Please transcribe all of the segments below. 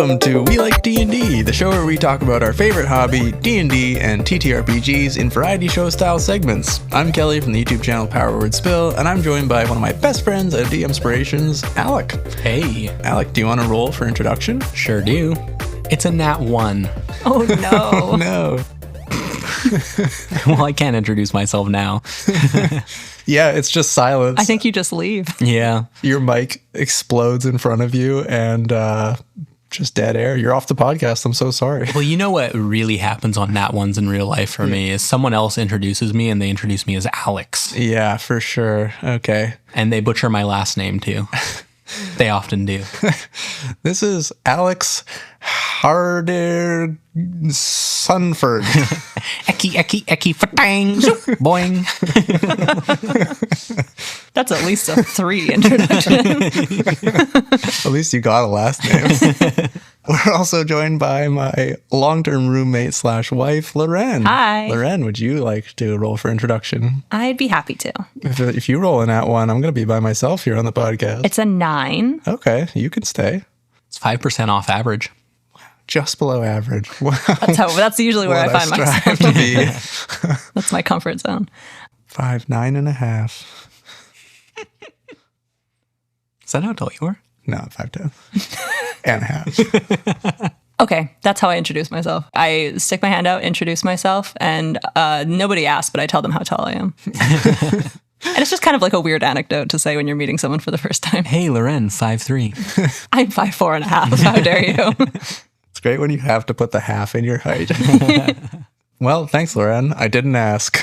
Welcome to We Like D&D, the show where we talk about our favorite hobby, D&D, and TTRPGs in variety show style segments. I'm Kelly from the YouTube channel Power Word Spill, and I'm joined by one of my best friends at D-Inspirations, Alec. Hey. Alec, do you want to roll for introduction? Sure do. It's a nat 1. Oh no. No. Well, I can't introduce myself now. Yeah, it's just silence. I think you just leave. Yeah. Your mic explodes in front of you and just dead air. You're off the podcast. I'm so sorry. Well, you know what really happens on nat 1s in real life for me is someone else introduces me and they introduce me as Alex. Yeah, for sure. Okay. And they butcher my last name too. They often do. This is Alex Harder Sunford. Eki, fatang, boing. That's at least a 3 introduction. At least you got a last name. We're also joined by my long-term roommate / wife, Loren. Hi. Loren, would you like to roll for introduction? I'd be happy to. If you roll in that one, I'm going to be by myself here on the podcast. It's a 9. Okay, you can stay. It's 5% off average. Just below average. Wow. That's usually where I find myself. Strive to be. That's my comfort zone. 5'9.5". Is that how tall you are? No, 5'10". and a half. Okay, that's how I introduce myself. I stick my hand out, introduce myself, and nobody asks, but I tell them how tall I am. And it's just kind of like a weird anecdote to say when you're meeting someone for the first time. Hey, Loren, 5'3". I'm 5'4.5". How dare you? It's great when you have to put the half in your height. Well, thanks, Loren. I didn't ask.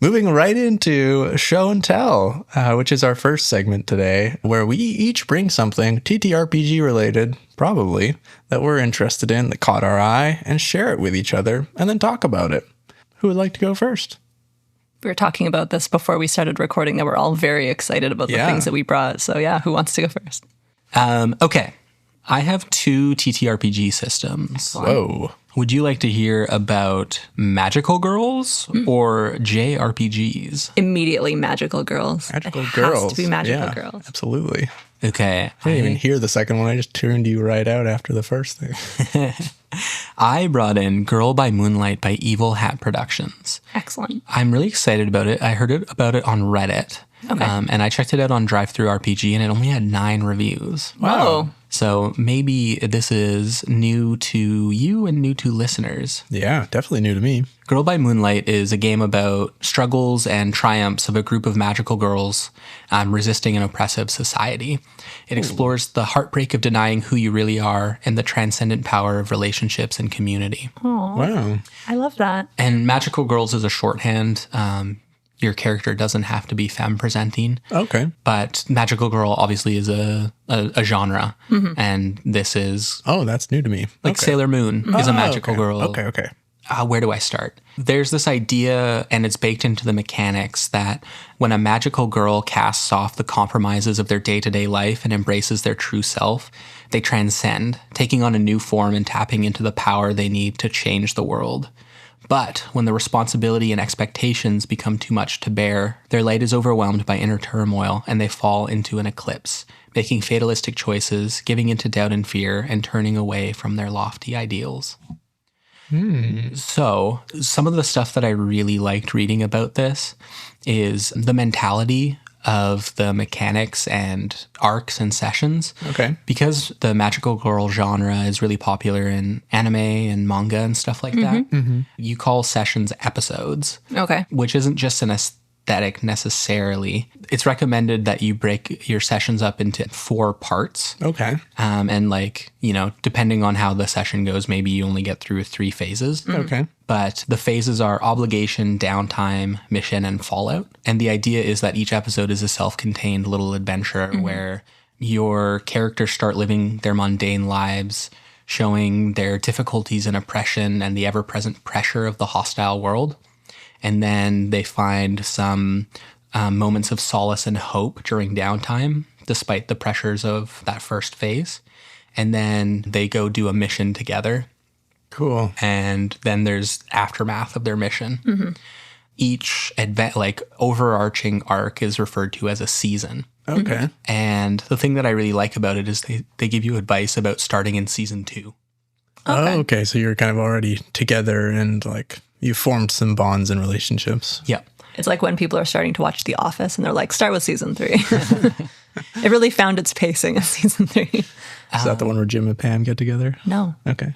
Moving right into Show and Tell, which is our first segment today, where we each bring something TTRPG related, probably, that we're interested in, that caught our eye, and share it with each other, and then talk about it. Who would like to go first? We were talking about this before we started recording, that we're all very excited about the things that we brought. So yeah, who wants to go first? Okay. I have 2 TTRPG systems. Whoa. Would you like to hear about magical girls or JRPGs? Immediately magical girls. Magical it girls. Has to be magical Yeah, girls. Absolutely. Okay. I didn't even hear the second one. I just turned you right out after the first thing. I brought in Girl by Moonlight by Evil Hat Productions. Excellent. I'm really excited about it. I heard about it on Reddit. Okay. And I checked it out on DriveThruRPG, and it only had 9 reviews. Wow. So maybe this is new to you and new to listeners. Yeah, definitely new to me. Girl by Moonlight is a game about struggles and triumphs of a group of magical girls resisting an oppressive society. It explores the heartbreak of denying who you really are and the transcendent power of relationships and community. Aww. Wow. I love that. And magical girls is a shorthand. Your character doesn't have to be femme presenting. Okay. But magical girl obviously is a genre. And this is Oh, that's new to me. like Sailor Moon is a magical girl. Okay. Where do I start? There's this idea, and it's baked into the mechanics, that when a magical girl casts off the compromises of their day-to-day life and embraces their true self, they transcend, taking on a new form and tapping into the power they need to change the world. But when the responsibility and expectations become too much to bear, their light is overwhelmed by inner turmoil and they fall into an eclipse, making fatalistic choices, giving into doubt and fear, and turning away from their lofty ideals. So some of the stuff that I really liked reading about this is the mentality of the mechanics and arcs and sessions. Okay. Because the magical girl genre is really popular in anime and manga and stuff like that, you call sessions episodes, Okay. which isn't just an aesthetic necessarily. It's recommended that you break your sessions up into 4 parts. Okay. And depending on how the session goes, maybe you only get through 3 phases. Okay. But the phases are obligation, downtime, mission, and fallout. And the idea is that each episode is a self-contained little adventure where your characters start living their mundane lives, showing their difficulties and oppression and the ever-present pressure of the hostile world. And then they find some moments of solace and hope during downtime, despite the pressures of that first phase. And then they go do a mission together. Cool. And then there's aftermath of their mission. Each overarching arc is referred to as a season. Okay. And the thing that I really like about it is they give you advice about starting in season 2. Oh, okay. So you're kind of already together and like you formed some bonds and relationships. Yep. It's like when people are starting to watch The Office and they're like, start with season 3. It really found its pacing in season 3. Is that the one where Jim and Pam get together? No. Okay.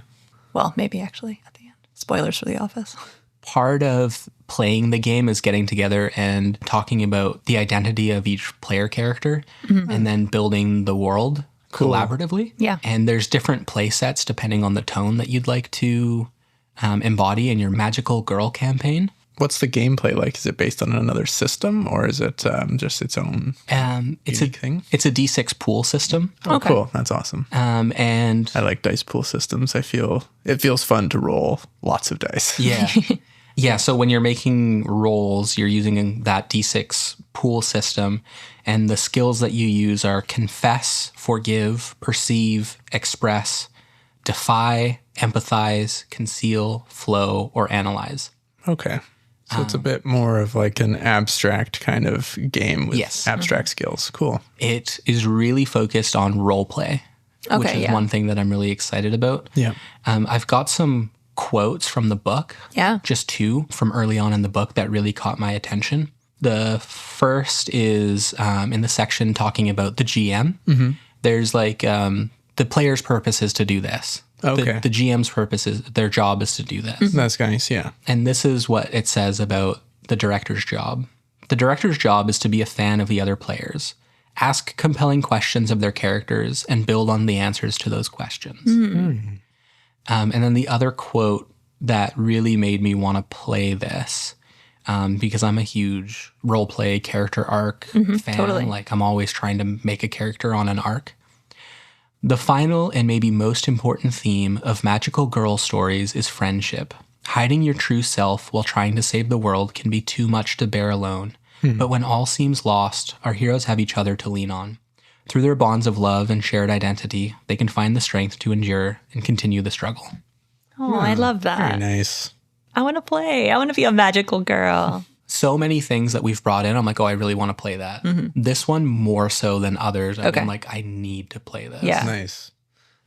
Well, maybe actually at the end. Spoilers for The Office. Part of playing the game is getting together and talking about the identity of each player character and then building the world collaboratively. Yeah. And there's different play sets depending on the tone that you'd like to embody in your magical girl campaign. What's the gameplay like? Is it based on another system or is it just its own It's a thing? It's a D6 pool system. Oh, Okay. cool. That's awesome. And I like dice pool systems. I feel it feels fun to roll lots of dice. yeah. Yeah, so when you're making rolls, you're using that D6 pool system, and the skills that you use are confess, forgive, perceive, express, defy, empathize, conceal, flow, or analyze. Okay. So it's a bit more of like an abstract kind of game with Yes. abstract skills. Cool. It is really focused on role play, which Okay, is yeah. one thing that I'm really excited about. Yeah. I've got some quotes from the book. Yeah. Just 2 from early on in the book that really caught my attention. The first is in the section talking about the GM. There's like the player's purpose is to do this. Okay. The GM's purpose is their job is to do this. That's nice. Yeah. And this is what it says about the director's job. The director's job is to be a fan of the other players, ask compelling questions of their characters, and build on the answers to those questions. And then the other quote that really made me want to play this, because I'm a huge role play character arc fan. totally. Like I'm always trying to make a character on an arc. The final and maybe most important theme of magical girl stories is friendship. Hiding your true self while trying to save the world can be too much to bear alone. But when all seems lost, our heroes have each other to lean on. Through their bonds of love and shared identity, they can find the strength to endure and continue the struggle. Oh, I love Very that. nice. I want to play. I want to be a magical girl. So many things that we've brought in, I'm like, oh, I really want to play that. This one more so than others. Okay. I'm like, I need to play this. Yeah. Nice.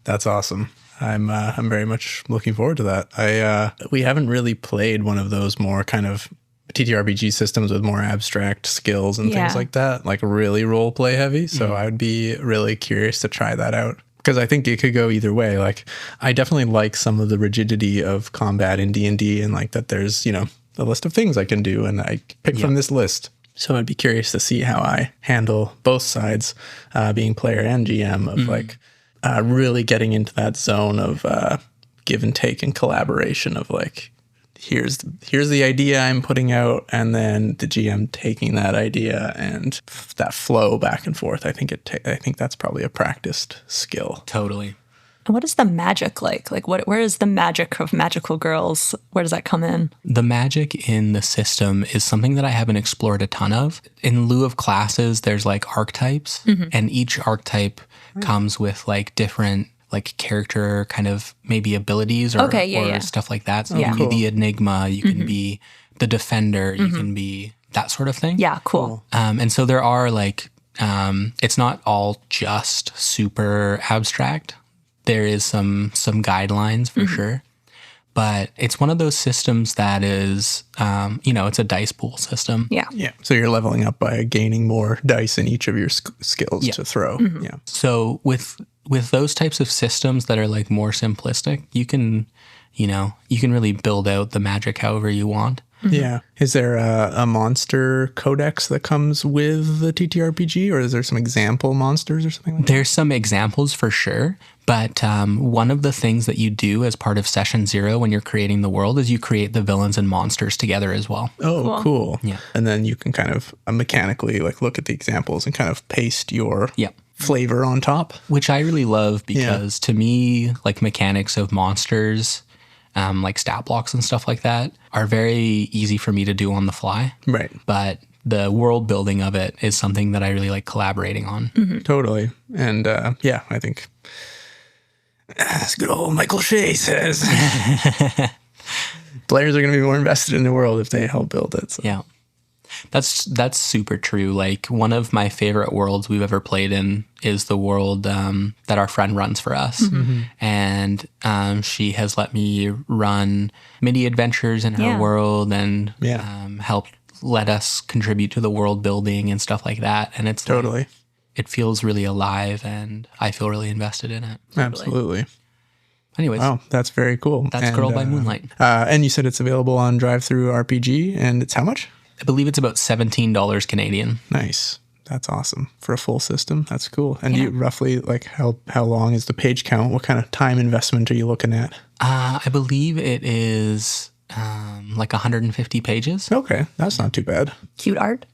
That's awesome. I'm very much looking forward to that. We haven't really played one of those more kind of TTRPG systems with more abstract skills and things Yeah. like that, like really role play heavy. So I would be really curious to try that out because I think it could go either way. Like I definitely like some of the rigidity of combat in D&D and like that there's, a list of things I can do and I pick from this list. So I'd be curious to see how I handle both sides, being player and GM of like really getting into that zone of give and take and collaboration of like, here's the idea I'm putting out, and then the GM taking that idea and that flow back and forth. I think I think that's probably a practiced skill. Totally. And what is the magic like? Like, where is the magic of magical girls? Where does that come in? The magic in the system is something that I haven't explored a ton of. In lieu of classes, there's like archetypes, and each archetype comes with like different like character kind of maybe abilities or, or stuff like that. So you can be the enigma, you can be the defender, you can be that sort of thing. Yeah, cool. And so there are like, it's not all just super abstract. There is some guidelines for sure. But it's one of those systems that is, it's a dice pool system. Yeah. Yeah. So you're leveling up by gaining more dice in each of your skills to throw. Yeah. So with those types of systems that are like more simplistic, you can really build out the magic however you want. Yeah. Is there a monster codex that comes with the TTRPG, or is there some example monsters or something like that? There's some examples for sure, but one of the things that you do as part of session 0 when you're creating the world is you create the villains and monsters together as well. Oh, cool. Yeah. And then you can kind of mechanically like look at the examples and kind of paste your flavor on top. Which I really love because to me, like mechanics of monsters, like stat blocks and stuff like that are very easy for me to do on the fly. Right. But the world building of it is something that I really like collaborating on. Totally. And I think as good old Michael Shea says, players are going to be more invested in the world if they help build it. So. Yeah. That's super true. Like one of my favorite worlds we've ever played in is the world that our friend runs for us. And she has let me run mini adventures in her world and help let us contribute to the world building and stuff like that. And it's Totally. It feels really alive and I feel really invested in it. Absolutely. Anyways, Wow, that's very cool. that's Girl by Moonlight. And you said it's available on Drive-Thru RPG, and it's how much? I believe it's about $17 Canadian. Nice. That's awesome. For a full system, that's cool. And do you roughly, like, how long is the page count? What kind of time investment are you looking at? I believe it is like 150 pages. Okay, that's not too bad. Cute art.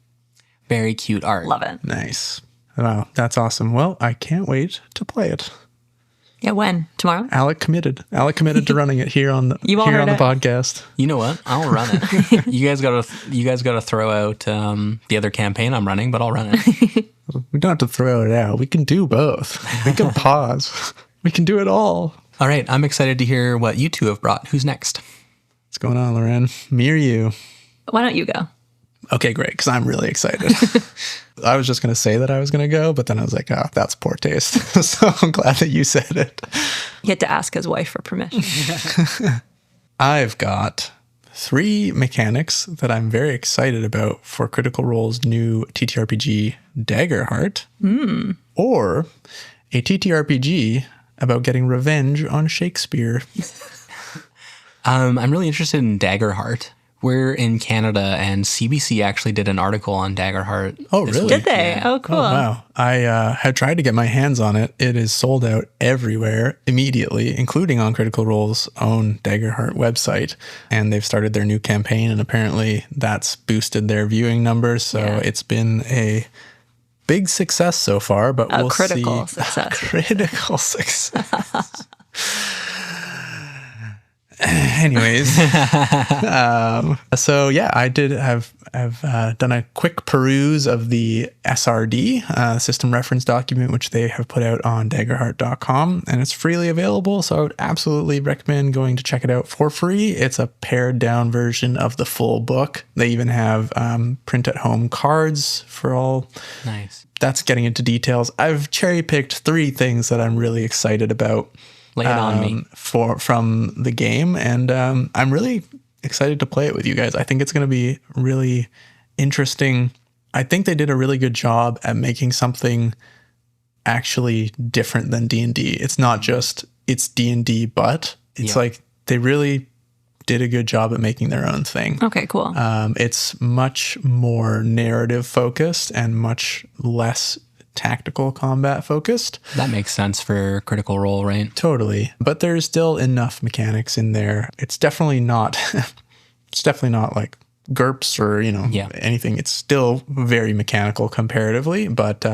Very cute art. Love it. Nice. Wow, that's awesome. Well, I can't wait to play it. Yeah, when? Tomorrow? Alec committed to running it here on the podcast. You know what? I'll run it. You guys gotta throw out the other campaign I'm running, but I'll run it. We don't have to throw it out. We can do both. We can pause. We can do it all. All right, I'm excited to hear what you two have brought. Who's next? What's going on, Loren? Me or you? Why don't you go? Okay, great, because I'm really excited. I was just going to say that I was going to go, but then I was like, oh, that's poor taste. So I'm glad that you said it. He had to ask his wife for permission. I've got 3 mechanics that I'm very excited about for Critical Role's new TTRPG, Daggerheart, or a TTRPG about getting revenge on Shakespeare. I'm really interested in Daggerheart. We're in Canada, and CBC actually did an article on Daggerheart. Oh, really? Did they? Oh, cool. Oh, wow. I had tried to get my hands on it. It is sold out everywhere immediately, including on Critical Role's own Daggerheart website. And they've started their new campaign, and apparently that's boosted their viewing numbers. So it's been a big success so far, but we'll see. Critical success. Critical success. Anyways, so yeah, I did have done a quick peruse of the SRD, system reference document, which they have put out on daggerheart.com, and it's freely available. So I would absolutely recommend going to check it out for free. It's a pared down version of the full book. They even have print at home cards for all. Nice. That's getting into details. I've cherry picked 3 things that I'm really excited about. Lay it on me. From the game, and I'm really excited to play it with you guys. I think it's going to be really interesting. I think they did a really good job at making something actually different than D&D. It's not just it's D&D, but it's like they really did a good job at making their own thing. Okay, cool. It's much more narrative focused and much less tactical combat focused. That makes sense for Critical Role, right? Totally. But there's still enough mechanics in there. It's definitely not like GURPS or, anything. It's still very mechanical comparatively, but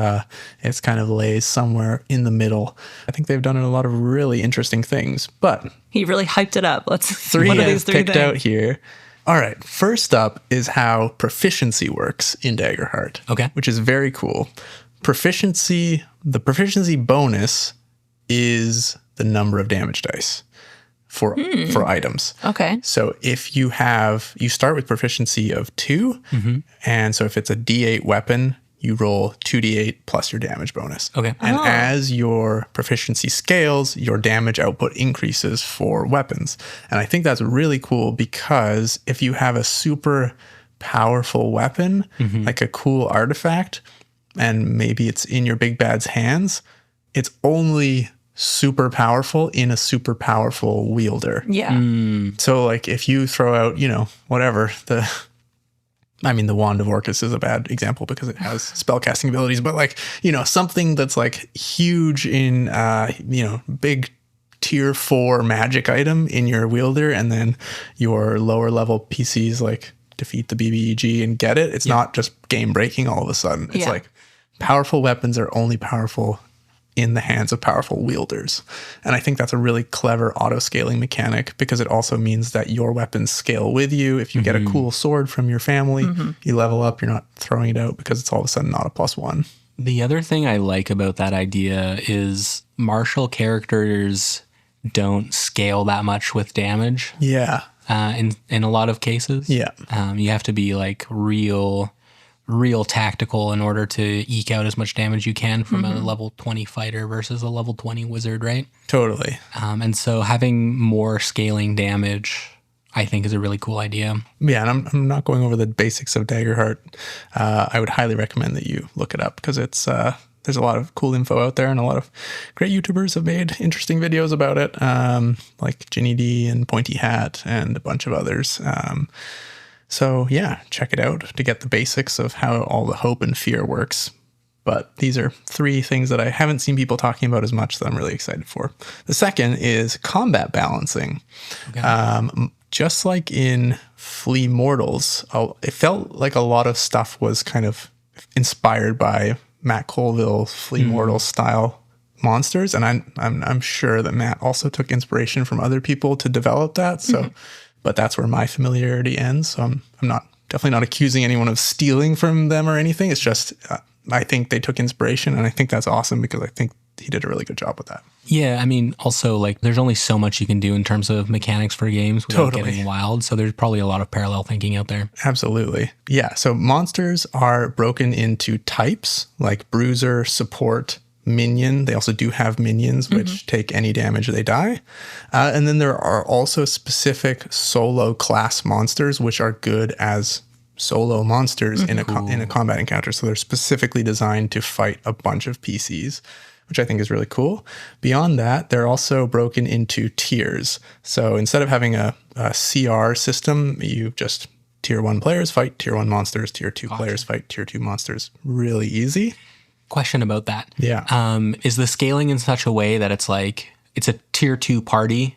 it's kind of lays somewhere in the middle. I think they've done a lot of really interesting things, but he really hyped it up. Let's 3 one of I've these 3 picked things. out here. All right. First up is how proficiency works in Daggerheart. Okay. Which is very cool. The proficiency bonus is the number of damage dice for items. Okay. So if you start with proficiency of 2, and so if it's a D8 weapon, you roll 2d8 plus your damage bonus. Okay. And as your proficiency scales, your damage output increases for weapons. And I think that's really cool because if you have a super powerful weapon, like a cool artifact, and maybe it's in your big bad's hands, it's only super powerful in a super powerful wielder. Yeah. So like if you throw out, whatever, the Wand of Orcus is a bad example because it has spellcasting abilities, but like, something that's like huge in, big tier 4 magic item in your wielder, and then your lower level PCs like defeat the BBEG and get it. It's not just game breaking all of a sudden. It's like powerful weapons are only powerful in the hands of powerful wielders. And I think that's a really clever auto-scaling mechanic because it also means that your weapons scale with you. If you get a cool sword from your family, you level up, you're not throwing it out because it's all of a sudden not a +1. The other thing I like about that idea is martial characters don't scale that much with damage. Yeah. In a lot of cases. Yeah. You have to be like real real tactical in order to eke out as much damage you can from a level 20 fighter versus a level 20 wizard, right? Totally. And so having more scaling damage, I think, is a really cool idea. Yeah, and I'm not going over the basics of Daggerheart. I would highly recommend that you look it up because it's there's a lot of cool info out there, and a lot of great YouTubers have made interesting videos about it, like Ginny D and Pointy Hat and a bunch of others. So yeah, check it out to get the basics of how all the hope and fear works. But these are 3 things that I haven't seen people talking about as much that I'm really excited for. The second is combat balancing. Okay. Just like in Flea Mortals, it felt like a lot of stuff was kind of inspired by Matt Colville's Flea Mortal style monsters, and I'm sure that Matt also took inspiration from other people to develop that. So, but that's where my familiarity ends. So I'm definitely not accusing anyone of stealing from them or anything. It's just I think they took inspiration, and I think that's awesome because I think he did a really good job with that. Yeah, I mean, also, like, there's only so much you can do in terms of mechanics for games without getting wild, so there's probably a lot of parallel thinking out there. Absolutely. Yeah, so monsters are broken into types, like bruiser, support, minion. They also do have minions, which take any damage they die. And then there are also specific solo class monsters, which are good as solo monsters in a combat encounter. So they're specifically designed to fight a bunch of PCs, which I think is really cool. Beyond that, they're also broken into tiers. So instead of having a CR system, you just tier 1 players fight tier 1 monsters, tier 2 players fight tier 2 monsters. Really easy. Question about that. Yeah. Is the scaling in such a way that it's like, it's a tier 2 party,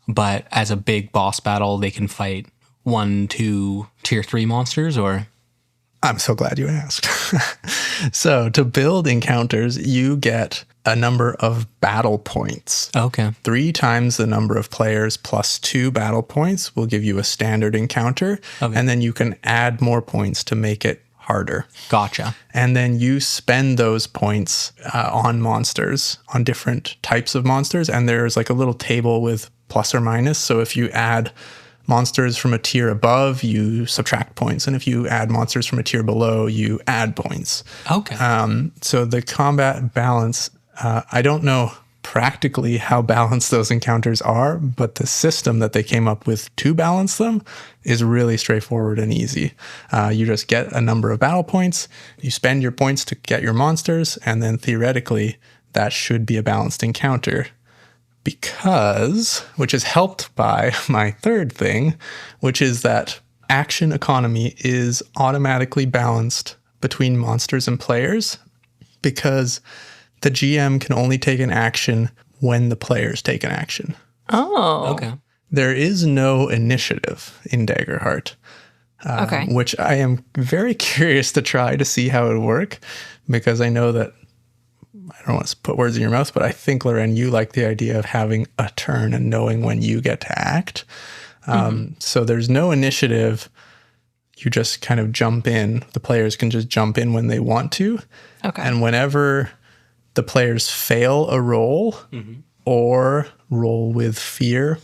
but as a big boss battle, they can fight 1, 2 tier 3 monsters, or? I'm so glad you asked. So to build encounters, you get a number of battle points. Okay. 3 times the number of players plus 2 battle points will give you a standard encounter. Okay. And then you can add more points to make it harder. Gotcha. And then you spend those points on monsters, on different types of monsters. And there's like a little table with plus or minus. So if you add monsters from a tier above, you subtract points. And if you add monsters from a tier below, you add points. Okay. So the combat balance, I don't know practically how balanced those encounters are, but the system that they came up with to balance them is really straightforward and easy. You just get a number of battle points, you spend your points to get your monsters, and then theoretically, that should be a balanced encounter. Because, which is helped by my third thing, which is that action economy is automatically balanced between monsters and players, because the GM can only take an action when the players take an action. Oh. Okay. There is no initiative in Daggerheart, which I am very curious to try to see how it would work, because I know that, I don't want to put words in your mouth, but I think, Loren, you like the idea of having a turn and knowing when you get to act. So there's no initiative. You just kind of jump in. The players can just jump in when they want to. Okay. And whenever the players fail a roll or roll with fear,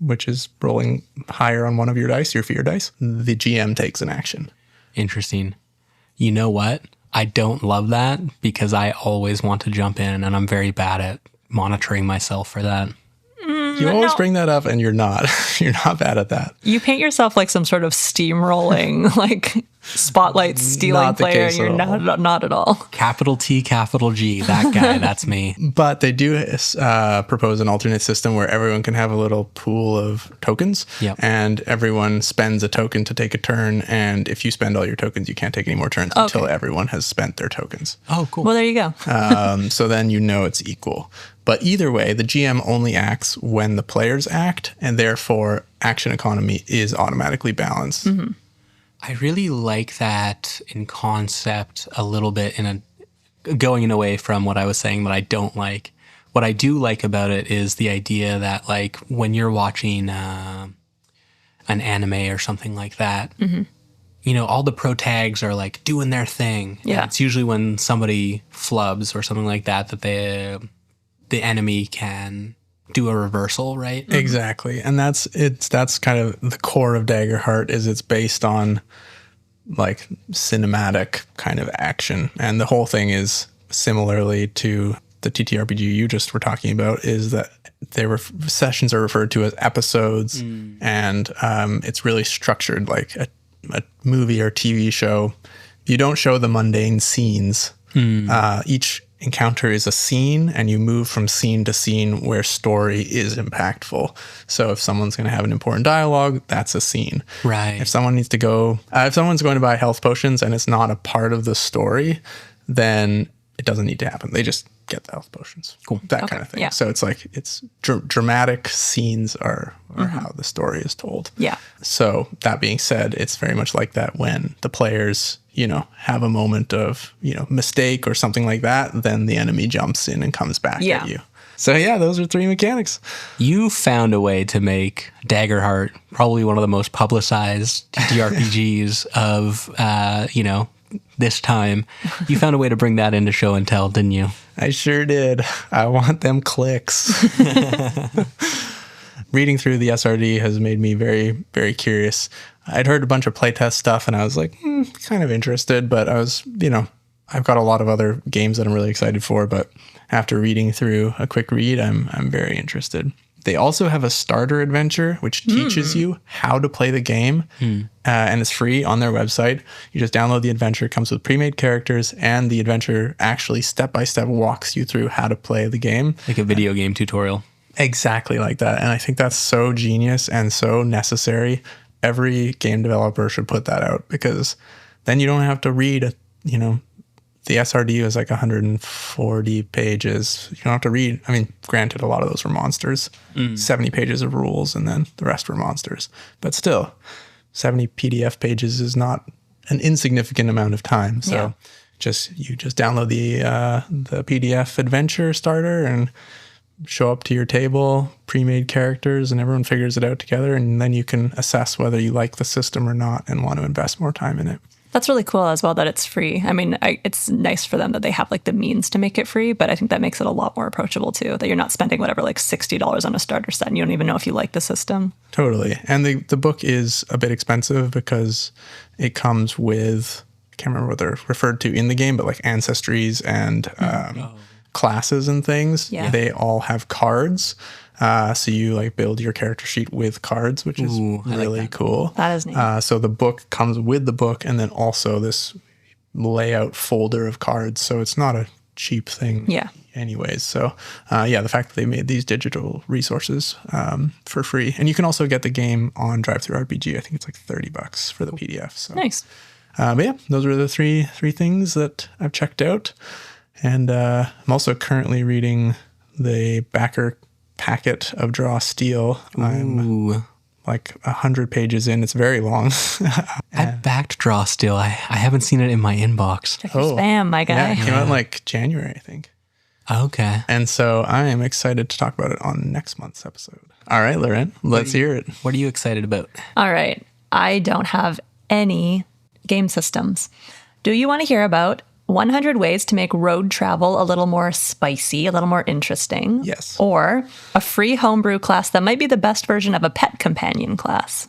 which is rolling higher on one of your dice, your fear dice, the GM takes an action. Interesting. You know what? I don't love that because I always want to jump in, and I'm very bad at monitoring myself for that. You always bring that up, and you're not. You're not bad at that. You paint yourself like some sort of steamrolling, like spotlight stealing player. You're not at all. Capital T, capital G. That guy, that's me. But they do propose an alternate system where everyone can have a little pool of tokens, and everyone spends a token to take a turn. And if you spend all your tokens, you can't take any more turns until everyone has spent their tokens. Oh, cool. Well, there you go. So then you know it's equal. But either way, the GM only acts when the players act, and therefore action economy is automatically balanced. Mm-hmm. I really like that in concept a little bit, going away from what I was saying that I don't like. What I do like about it is the idea that, like, when you're watching an anime or something like that, you know, all the pro tags are like doing their thing. Yeah. And it's usually when somebody flubs or something like that the enemy can do a reversal, right? Exactly. And that's kind of the core of Daggerheart, is it's based on like cinematic kind of action. And the whole thing is similarly to the TTRPG you just were talking about, is that sessions are referred to as episodes, and it's really structured like a movie or TV show. You don't show the mundane scenes. Each encounter is a scene, and you move from scene to scene where story is impactful. So if someone's going to have an important dialogue, that's a scene. Right. If someone's going to buy health potions and it's not a part of the story, then it doesn't need to happen. They just get the health potions. Cool. That kind of thing. Yeah. So it's like, it's dramatic scenes are how the story is told. Yeah. So that being said, it's very much like that when the players, have a moment of, mistake or something like that, then the enemy jumps in and comes back at you. So yeah, those are 3 mechanics. You found a way to make Daggerheart probably one of the most publicized TTRPGs of, this time. You found a way to bring that into show and tell, didn't you? I sure did. I want them clicks. Reading through the SRD has made me very, very curious. I'd heard a bunch of playtest stuff and I was like, kind of interested, but I was, I've got a lot of other games that I'm really excited for, but after reading through a quick read, I'm very interested. They also have a starter adventure, which teaches you how to play the game, and it's free on their website. You just download the adventure. It comes with pre-made characters, and the adventure actually step-by-step walks you through how to play the game. Like a video game tutorial. Exactly like that. And I think that's so genius and so necessary. Every game developer should put that out, because then you don't have to read, the SRD is like 140 pages. You don't have to read. I mean, granted, a lot of those were monsters, 70 pages of rules, and then the rest were monsters. But still, 70 PDF pages is not an insignificant amount of time. So you just download the PDF adventure starter and show up to your table, pre-made characters, and everyone figures it out together. And then you can assess whether you like the system or not and want to invest more time in it. That's really cool as well that it's free. I mean, it's nice for them that they have like the means to make it free, but I think that makes it a lot more approachable too, that you're not spending whatever, like $60 on a starter set and you don't even know if you like the system. Totally. And the book is a bit expensive because it comes with, I can't remember what they're referred to in the game, but like ancestries and classes and things. Yeah. They all have cards. So you like build your character sheet with cards, which is really cool. That is neat. So the book comes with the book and then also this layout folder of cards. So it's not a cheap thing anyways. So the fact that they made these digital resources for free. And you can also get the game on DriveThruRPG. I think it's like $30 for the PDF. So. Nice. But yeah, those are the three things that I've checked out. And I'm also currently reading the backer packet of Draw Steel. I'm like 100 pages in. It's very long. I backed Draw Steel. I haven't seen it in my inbox. Check your spam, my guy. Yeah, it came out in like January, I think. Okay. And so I am excited to talk about it on next month's episode. All right, Lauren, let's hear it. What are you excited about? All right. I don't have any game systems. Do you want to hear about 100 ways to make road travel a little more spicy, a little more interesting? Yes. Or a free homebrew class that might be the best version of a pet companion class?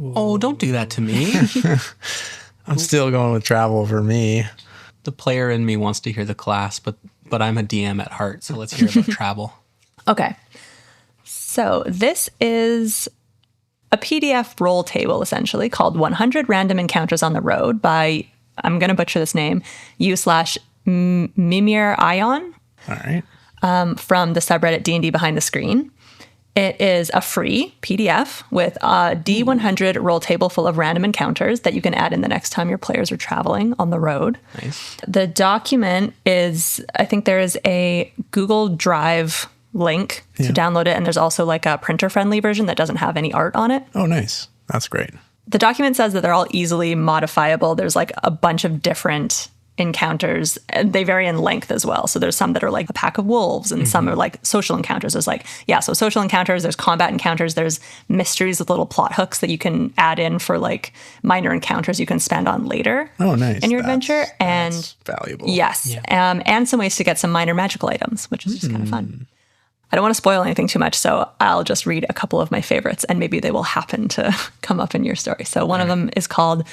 Oh, don't do that to me. I'm still going with travel for me. The player in me wants to hear the class, but I'm a DM at heart, so let's hear about travel. Okay. So this is a PDF roll table, essentially, called 100 Random Encounters on the Road by, I'm going to butcher this name, u/Mimir Ion. All right. From the subreddit D&D Behind the Screen. It is a free PDF with a D100 roll table full of random encounters that you can add in the next time your players are traveling on the road. Nice. The document is, I think there is a Google Drive link to download it, and there's also like a printer-friendly version that doesn't have any art on it. Oh, nice. That's great. The document says that they're all easily modifiable. There's like a bunch of different encounters, and they vary in length as well. So there's some that are like a pack of wolves, and some are like social encounters. There's like, so social encounters, there's combat encounters, there's mysteries with little plot hooks that you can add in for like minor encounters you can spend on later in your adventure. And that's valuable. Yes. Yeah. And some ways to get some minor magical items, which is just kind of fun. I don't want to spoil anything too much, so I'll just read a couple of my favorites, and maybe they will happen to come up in your story. So one of them is called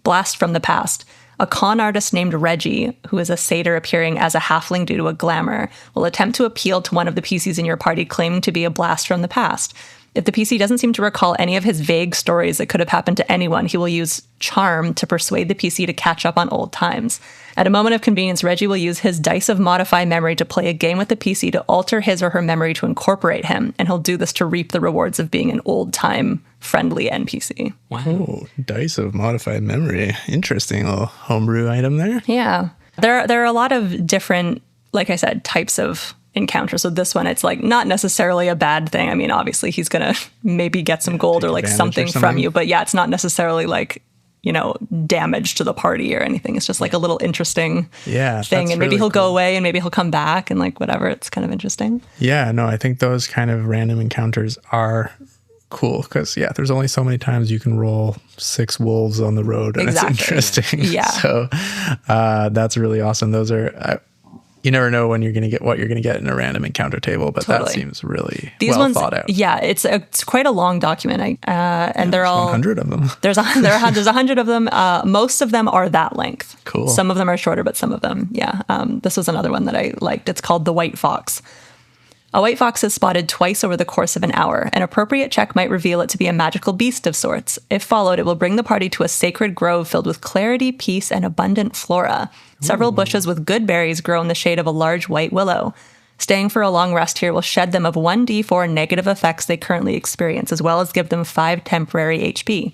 Blast from the Past. A con artist named Reggie, who is a satyr appearing as a halfling due to a glamour, will attempt to appeal to one of the PCs in your party claiming to be a blast from the past. If the PC doesn't seem to recall any of his vague stories that could have happened to anyone, he will use charm to persuade the PC to catch up on old times. At a moment of convenience, Reggie will use his dice of modify memory to play a game with the PC to alter his or her memory to incorporate him, and he'll do this to reap the rewards of being an old-time friendly NPC. Wow. Oh, dice of modified memory. Interesting little homebrew item there. Yeah. There are a lot of different, like I said, types of encounter. So this one, it's like not necessarily a bad thing. I mean, obviously he's going to maybe get some gold or like something from you, but yeah, it's not necessarily like, you know, damage to the party or anything. It's just like a little interesting thing. And maybe really he'll cool. go away and maybe he'll come back and like whatever. It's kind of interesting. Yeah, no, I think those kind of random encounters are cool because, yeah, there's only so many times you can roll 6 wolves on the road and Exactly. it's interesting. Yeah. So that's really awesome. Those are... you never know when you're going to get what you're going to get in a random encounter table, but Totally. that seems really These well ones, thought out. yeah, it's quite a long document, and they're all 100 of them. There's 100 of them. Most of them are that length. Cool. Some of them are shorter, but some of them, yeah. This was another one that I liked. It's called The White Fox. A white fox is spotted twice over the course of an hour. An appropriate check might reveal it to be a magical beast of sorts. If followed, it will bring the party to a sacred grove filled with clarity, peace, and abundant flora. Several bushes with good berries grow in the shade of a large white willow. Staying for a long rest here will shed them of 1d4 negative effects they currently experience, as well as give them 5 temporary HP.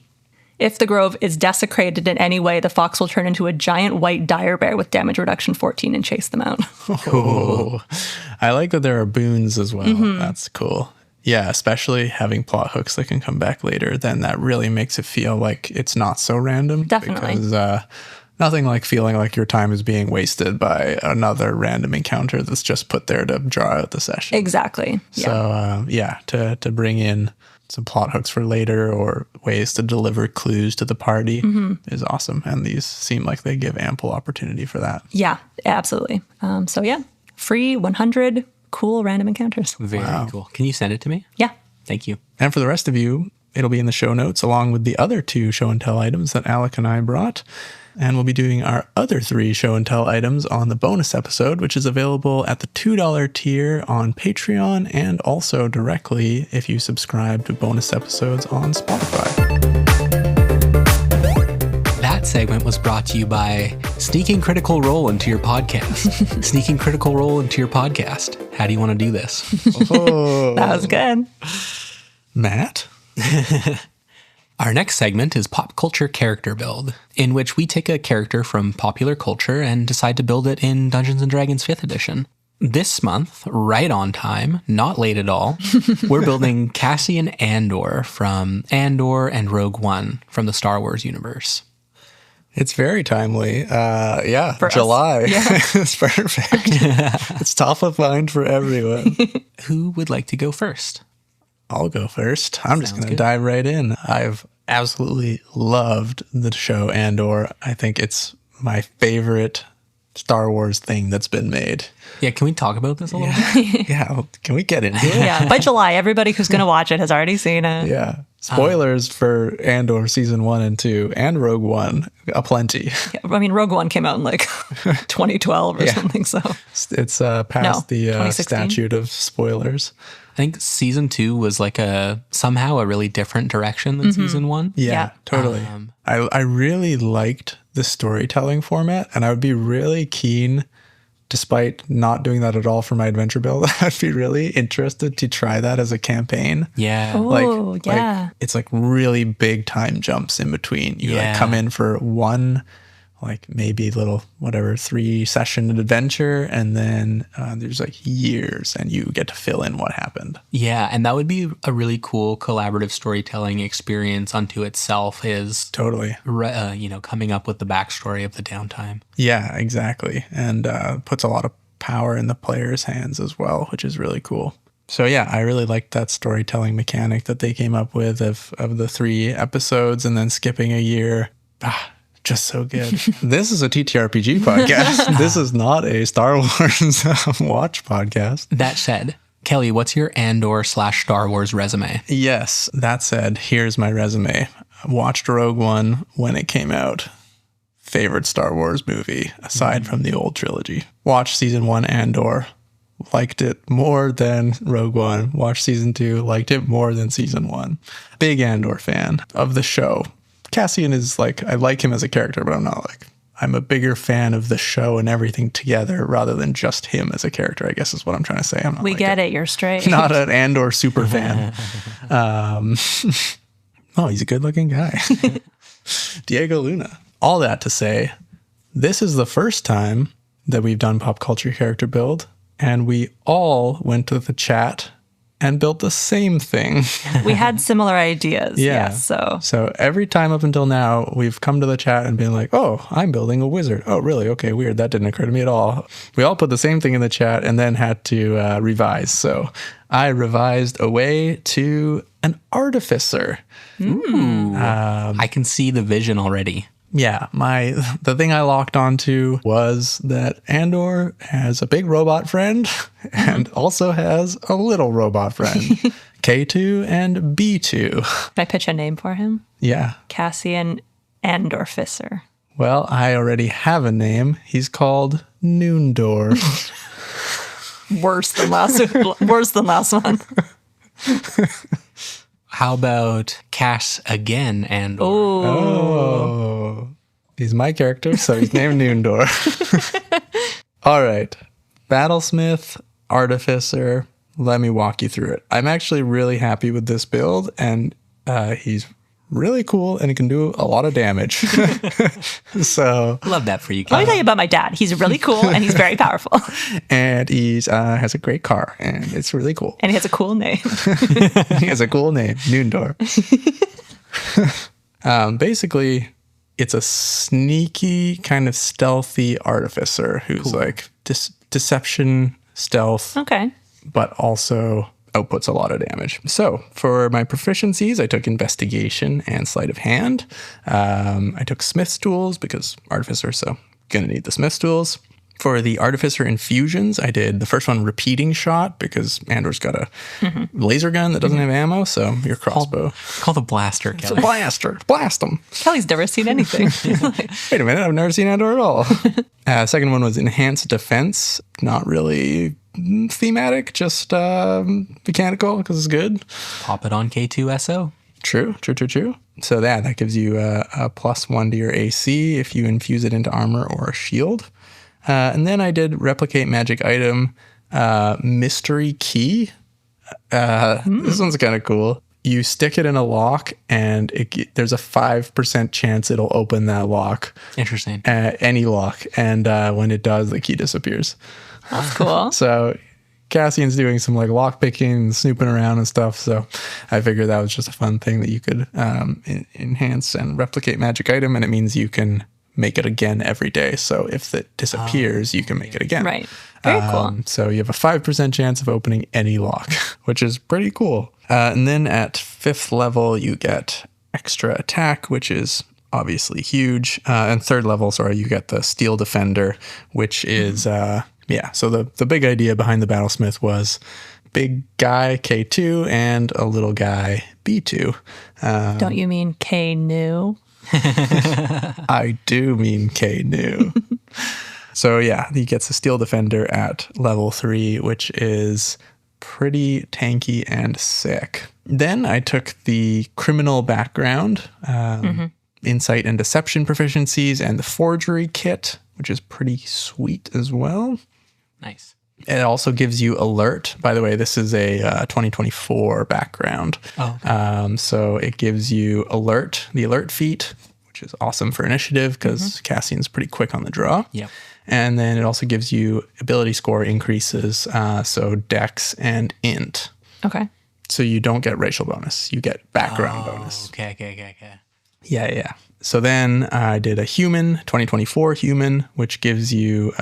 If the grove is desecrated in any way, the fox will turn into a giant white dire bear with damage reduction 14 and chase them out. Cool. I like that there are boons as well. Mm-hmm. That's cool. Yeah, especially having plot hooks that can come back later, then that really makes it feel like it's not so random. Definitely. Because nothing like feeling like your time is being wasted by another random encounter that's just put there to draw out the session. Exactly. Yeah. So, to bring in some plot hooks for later or ways to deliver clues to the party is awesome. And these seem like they give ample opportunity for that. Yeah, absolutely. So yeah, free 100 cool random encounters. Very cool. Can you send it to me? Yeah. Thank you. And for the rest of you, it'll be in the show notes along with the other 2 show and tell items that Alec and I brought. And we'll be doing our other 3 show and tell items on the bonus episode, which is available at the $2 tier on Patreon and also directly if you subscribe to bonus episodes on Spotify. That segment was brought to you by Sneaking Critical Role into your podcast. Sneaking Critical Role into your podcast. How do you want to do this? Oh, That was good. Matt? Our next segment is Pop Culture Character Build, in which we take a character from popular culture and decide to build it in Dungeons & Dragons 5th edition. This month, right on time, not late at all, we're building Cassian Andor from Andor and Rogue One from the Star Wars universe. It's very timely. Yeah, For us. July. Yeah. It's perfect. It's top of mind for everyone. Who would like to go first? I'll go first. I'm just Sounds going to good. dive right in. I've absolutely loved the show Andor. I think it's my favorite Star Wars thing that's been made. Yeah, can we talk about this a little bit? Yeah, well, can we get into it? Yeah. By July, everybody who's going to watch it has already seen it. Yeah. Spoilers for Andor season 1 and 2 and Rogue One, aplenty. I mean, Rogue One came out in like 2012 or something. So It's past the 2016? statute of spoilers. I think season 2 was like somehow a really different direction than season 1. Yeah. Totally. I really liked the storytelling format, and I would be really keen, despite not doing that at all for my adventure build, I'd be really interested to try that as a campaign. Yeah. Oh, yeah. It's like really big time jumps in between. You like Yeah. come in for one, like maybe little whatever 3-session adventure, and then there's like years, and you get to fill in what happened. Yeah, and that would be a really cool collaborative storytelling experience unto itself is, Totally. coming up with the backstory of the downtime. Yeah, exactly. And puts a lot of power in the player's hands as well, which is really cool. So yeah, I really liked that storytelling mechanic that they came up with of the 3 episodes and then skipping a year. Just so good. This is a TTRPG podcast. This is not a Star Wars watch podcast. That said, Kelly, what's your Andor/Star Wars resume? Yes, that said, here's my resume. I watched Rogue One when it came out. favorite Star Wars movie aside from the old trilogy. Watched season 1 Andor. Liked it more than Rogue One. Watched season 2. Liked it more than season 1. Big Andor fan of the show. Cassian is like, I like him as a character, but I'm a bigger fan of the show and everything together rather than just him as a character, I guess is what I'm trying to say. I'm not We like get it. You're straight. not an Andor super fan. Oh, he's a good looking guy. Diego Luna. All that to say, this is the first time that we've done pop culture character build, and we all went to the chat and built the same thing. We had similar ideas. Yeah. Yes, So every time up until now, we've come to the chat and been like, oh, I'm building a wizard. Oh, really? Okay, weird. That didn't occur to me at all. We all put the same thing in the chat and then had to revise. So I revised away to an artificer. Ooh. I can see the vision already. Yeah, the thing I locked onto was that Andor has a big robot friend and also has a little robot friend, K2 and B2. Can I pitch a name for him? Yeah. Cassian Andor-inspired. Well, I already have a name. He's called Noondor. Worse than last one. How about Cass again Andor? Oh. He's my character, so he's named Noondor. All right. Battlesmith, Artificer. Let me walk you through it. I'm actually really happy with this build, and he's really cool and he can do a lot of damage. So Love that for you, Let me Cass. tell you about my dad. He's really cool and he's very powerful. and he's has a great car, and it's really cool. And he has a cool name. He has a cool name, Noondor. Basically, it's a sneaky, kind of stealthy artificer who's like deception, stealth, Okay. but also outputs a lot of damage. So for my proficiencies, I took investigation and sleight of hand. I took smith's tools because artificer, so gonna need the smith's tools. For the artificer infusions, I did the first one repeating shot because Andor's got a laser gun that doesn't have ammo, so your crossbow. Call the blaster, It's a Kelly. blaster. Blast them. Kelly's never seen anything. Wait a minute, I've never seen Andor at all. Second one was enhanced defense. Not really thematic, just mechanical because it's good. Pop it on K2SO. True. So that gives you a +1 to your AC if you infuse it into armor or a shield. And then I did replicate magic item, mystery key. This one's kind of cool. You stick it in a lock, and there's a 5% chance it'll open that lock. Interesting. Any lock. And when it does, the key disappears. That's cool. So Cassian's doing some like lock picking and snooping around and stuff. So I figured that was just a fun thing that you could enhance and replicate magic item. And it means you can make it again every day. So if it disappears, you can make it again. Right. Very cool. So you have a 5% chance of opening any lock, which is pretty cool. And then at 5th level, you get extra attack, which is obviously huge. And 3rd level, you get the Steel Defender, which is, so the big idea behind the Battlesmith was big guy K2 and a little guy B2. Don't you mean K-new? I do mean K-new. So yeah, he gets a Steel Defender at level 3, which is pretty tanky and sick. Then I took the criminal background, insight and deception proficiencies, and the forgery kit, which is pretty sweet as well. Nice. It also gives you alert. By the way, this is a 2024 background. Oh, okay. So it gives you alert, the alert feat, which is awesome for initiative because Cassian's pretty quick on the draw. Yep. And then it also gives you ability score increases, so dex and int. Okay. So you don't get racial bonus, you get background bonus. Okay. Yeah. So then I did a human, 2024 human, which gives you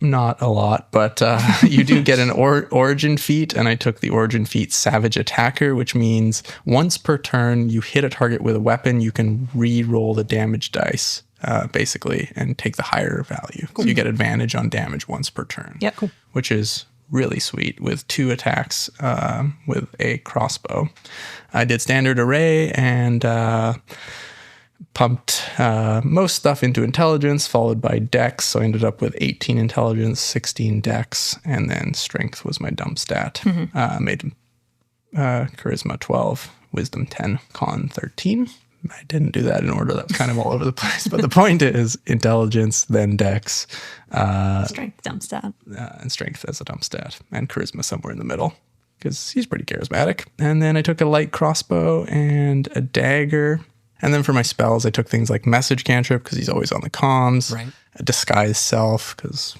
not a lot, but you do get an origin feat, and I took the origin feat Savage Attacker, which means once per turn you hit a target with a weapon, you can re-roll the damage dice, basically, and take the higher value. Cool. So you get advantage on damage once per turn. Yep. Cool. Which is really sweet with 2 attacks with a crossbow. I did standard array and pumped most stuff into intelligence, followed by dex. So I ended up with 18 intelligence, 16 dex, and then strength was my dump stat. Made charisma 12, wisdom 10, con 13. I didn't do that in order. That was kind of all over the place. But the point is intelligence, then dex. Strength dump stat. And strength as a dump stat. And charisma somewhere in the middle, because he's pretty charismatic. And then I took a light crossbow and a dagger. And then for my spells, I took things like message cantrip, because he's always on the comms. Right. A disguise self, because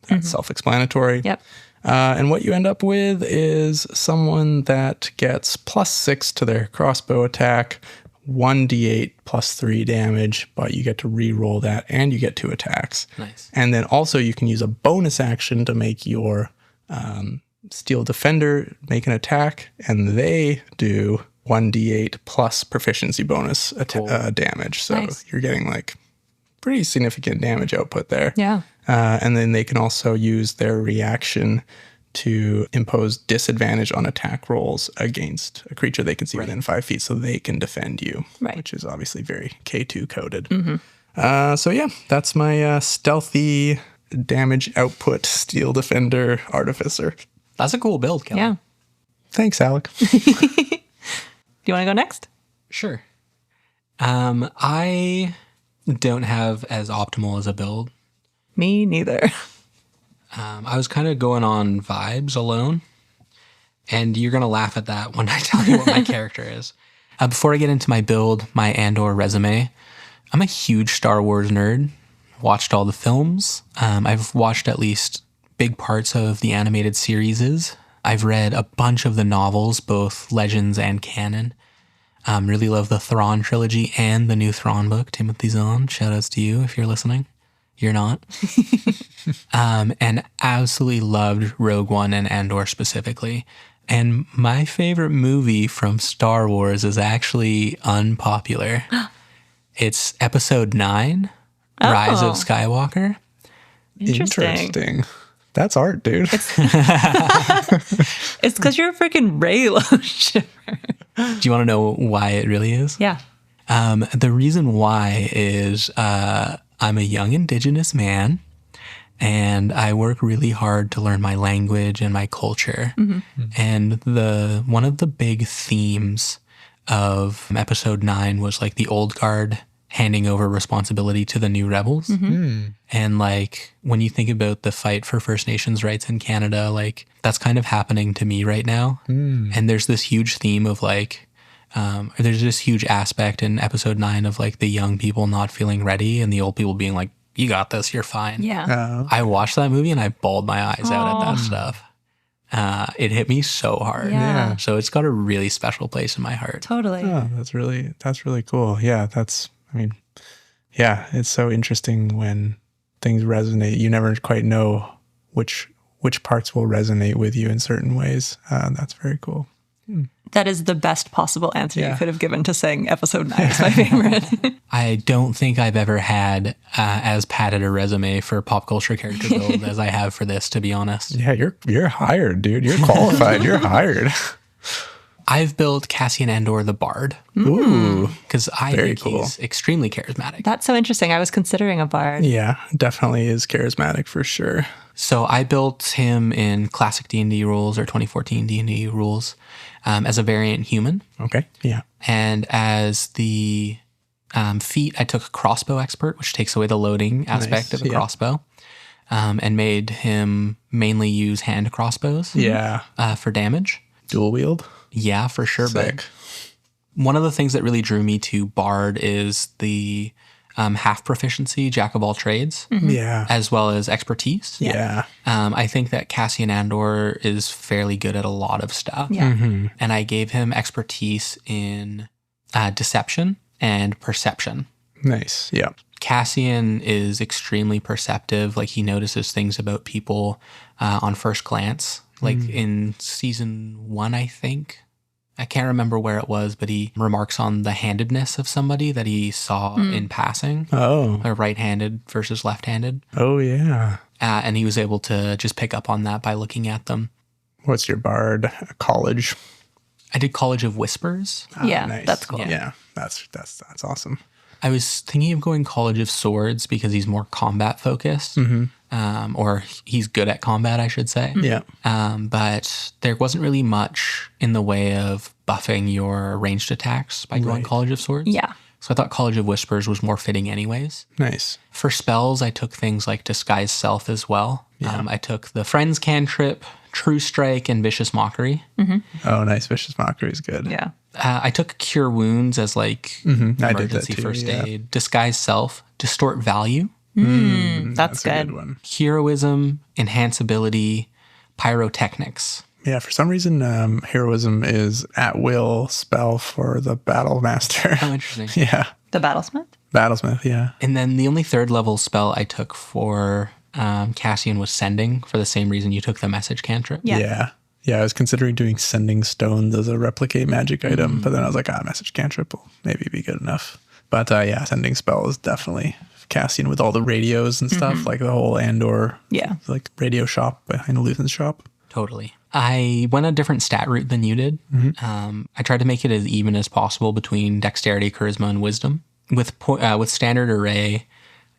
that's self-explanatory. Yep. And what you end up with is someone that gets +6 to their crossbow attack, 1d8 +3 damage, but you get to re-roll that and you get 2 attacks. Nice. And then also you can use a bonus action to make your steel defender make an attack, and they do 1d8 plus proficiency bonus damage. So Nice. you're getting like pretty significant damage output there. Yeah. And then they can also use their reaction to impose disadvantage on attack rolls against a creature they can see within 5 feet, so they can defend you, Right. which is obviously very K2 coded. So yeah, that's my stealthy damage output steel defender artificer. That's a cool build, Kelly. Yeah. Thanks, Alec. Do you want to go next? Sure. I don't have as optimal as a build. Me neither. I was kind of going on vibes alone, and you're going to laugh at that when I tell you what my character is. Before I get into my build, my Andor resume, I'm a huge Star Wars nerd. Watched all the films. I've watched at least big parts of the animated series. I've read a bunch of the novels, both Legends and canon. Really love the Thrawn trilogy and the new Thrawn book, Timothy Zahn. Shout outs to you if you're listening. You're not. And absolutely loved Rogue One and Andor specifically. And my favorite movie from Star Wars is actually unpopular. It's Episode 9, Rise of Skywalker. Interesting. That's art, dude. It's because you're a freaking Raylo shipper. Do you want to know why it really is? Yeah. The reason why is I'm a young Indigenous man, and I work really hard to learn my language and my culture. And one of the big themes of Episode 9 was like the old guard handing over responsibility to the new rebels. And like when you think about the fight for First Nations rights in Canada, like that's kind of happening to me right now. And there's this huge theme of like, there's this huge aspect in Episode 9 of like the young people not feeling ready and the old people being like, you got this, you're fine. Yeah. I watched that movie and I bawled my eyes out at that stuff. It hit me so hard. Yeah. So it's got a really special place in my heart. Totally. Oh, that's really cool. Yeah, it's so interesting when things resonate. You never quite know which parts will resonate with you in certain ways. That's very cool. That is the best possible answer Yeah. you could have given to saying Episode 9 is my favorite. I don't think I've ever had as padded a resume for pop culture character build as I have for this, to be honest. Yeah, you're hired, dude. You're qualified. You're hired. I've built Cassian Andor the Bard Ooh. because I Very think cool. he's extremely charismatic. That's so interesting. I was considering a bard. Yeah, definitely is charismatic for sure. So I built him in classic D&D rules or 2014 D&D rules as a variant human. Okay. Yeah. And as the feat, I took crossbow expert, which takes away the loading aspect of a yeah. crossbow, and made him mainly use hand crossbows Yeah. for damage. Dual wield. Yeah, for sure. Sick. But one of the things that really drew me to Bard is the half proficiency, jack of all trades, Yeah. as well as expertise. Yeah. I think that Cassian Andor is fairly good at a lot of stuff. Yeah. And I gave him expertise in deception and perception. Nice. Yeah. Cassian is extremely perceptive. Like he notices things about people on first glance. Like in season 1, I think. I can't remember where it was, but he remarks on the handedness of somebody that he saw in passing. Oh. Or right-handed versus left-handed. Oh, yeah. And he was able to just pick up on that by looking at them. What's your bard? College? I did College of Whispers. Yeah, that's cool. Yeah. That's awesome. I was thinking of going College of Swords because he's more combat focused, or he's good at combat, I should say. Yeah. But there wasn't really much in the way of buffing your ranged attacks by going College of Swords. Yeah. So I thought College of Whispers was more fitting anyways. Nice. For spells, I took things like Disguise Self as well. I took the Friends Cantrip, True Strike, and Vicious Mockery. Oh, nice. Vicious Mockery is good. Yeah. I took Cure Wounds as like I did that emergency too, first yeah. aid. Disguise Self, Distort Value, That's a good. good one. Heroism, Enhance Ability, Pyrotechnics. Yeah, for some reason, heroism is at will spell for the Battle Master. Oh, interesting. Yeah. The Battlesmith? Battlesmith, yeah. And then the only third level spell I took for Cassian was Sending, for the same reason you took the Message Cantrip. Yeah. Yeah, I was considering doing Sending Stones as a replicate magic item, but then I was like, Message Cantrip will maybe be good enough. But yeah, Sending Spell is definitely Cassian with all the radios and stuff, like the whole Andor, like radio shop behind Luthen's shop. Totally. I went a different stat route than you did. I tried to make it as even as possible between Dexterity, Charisma, and Wisdom. With Standard Array,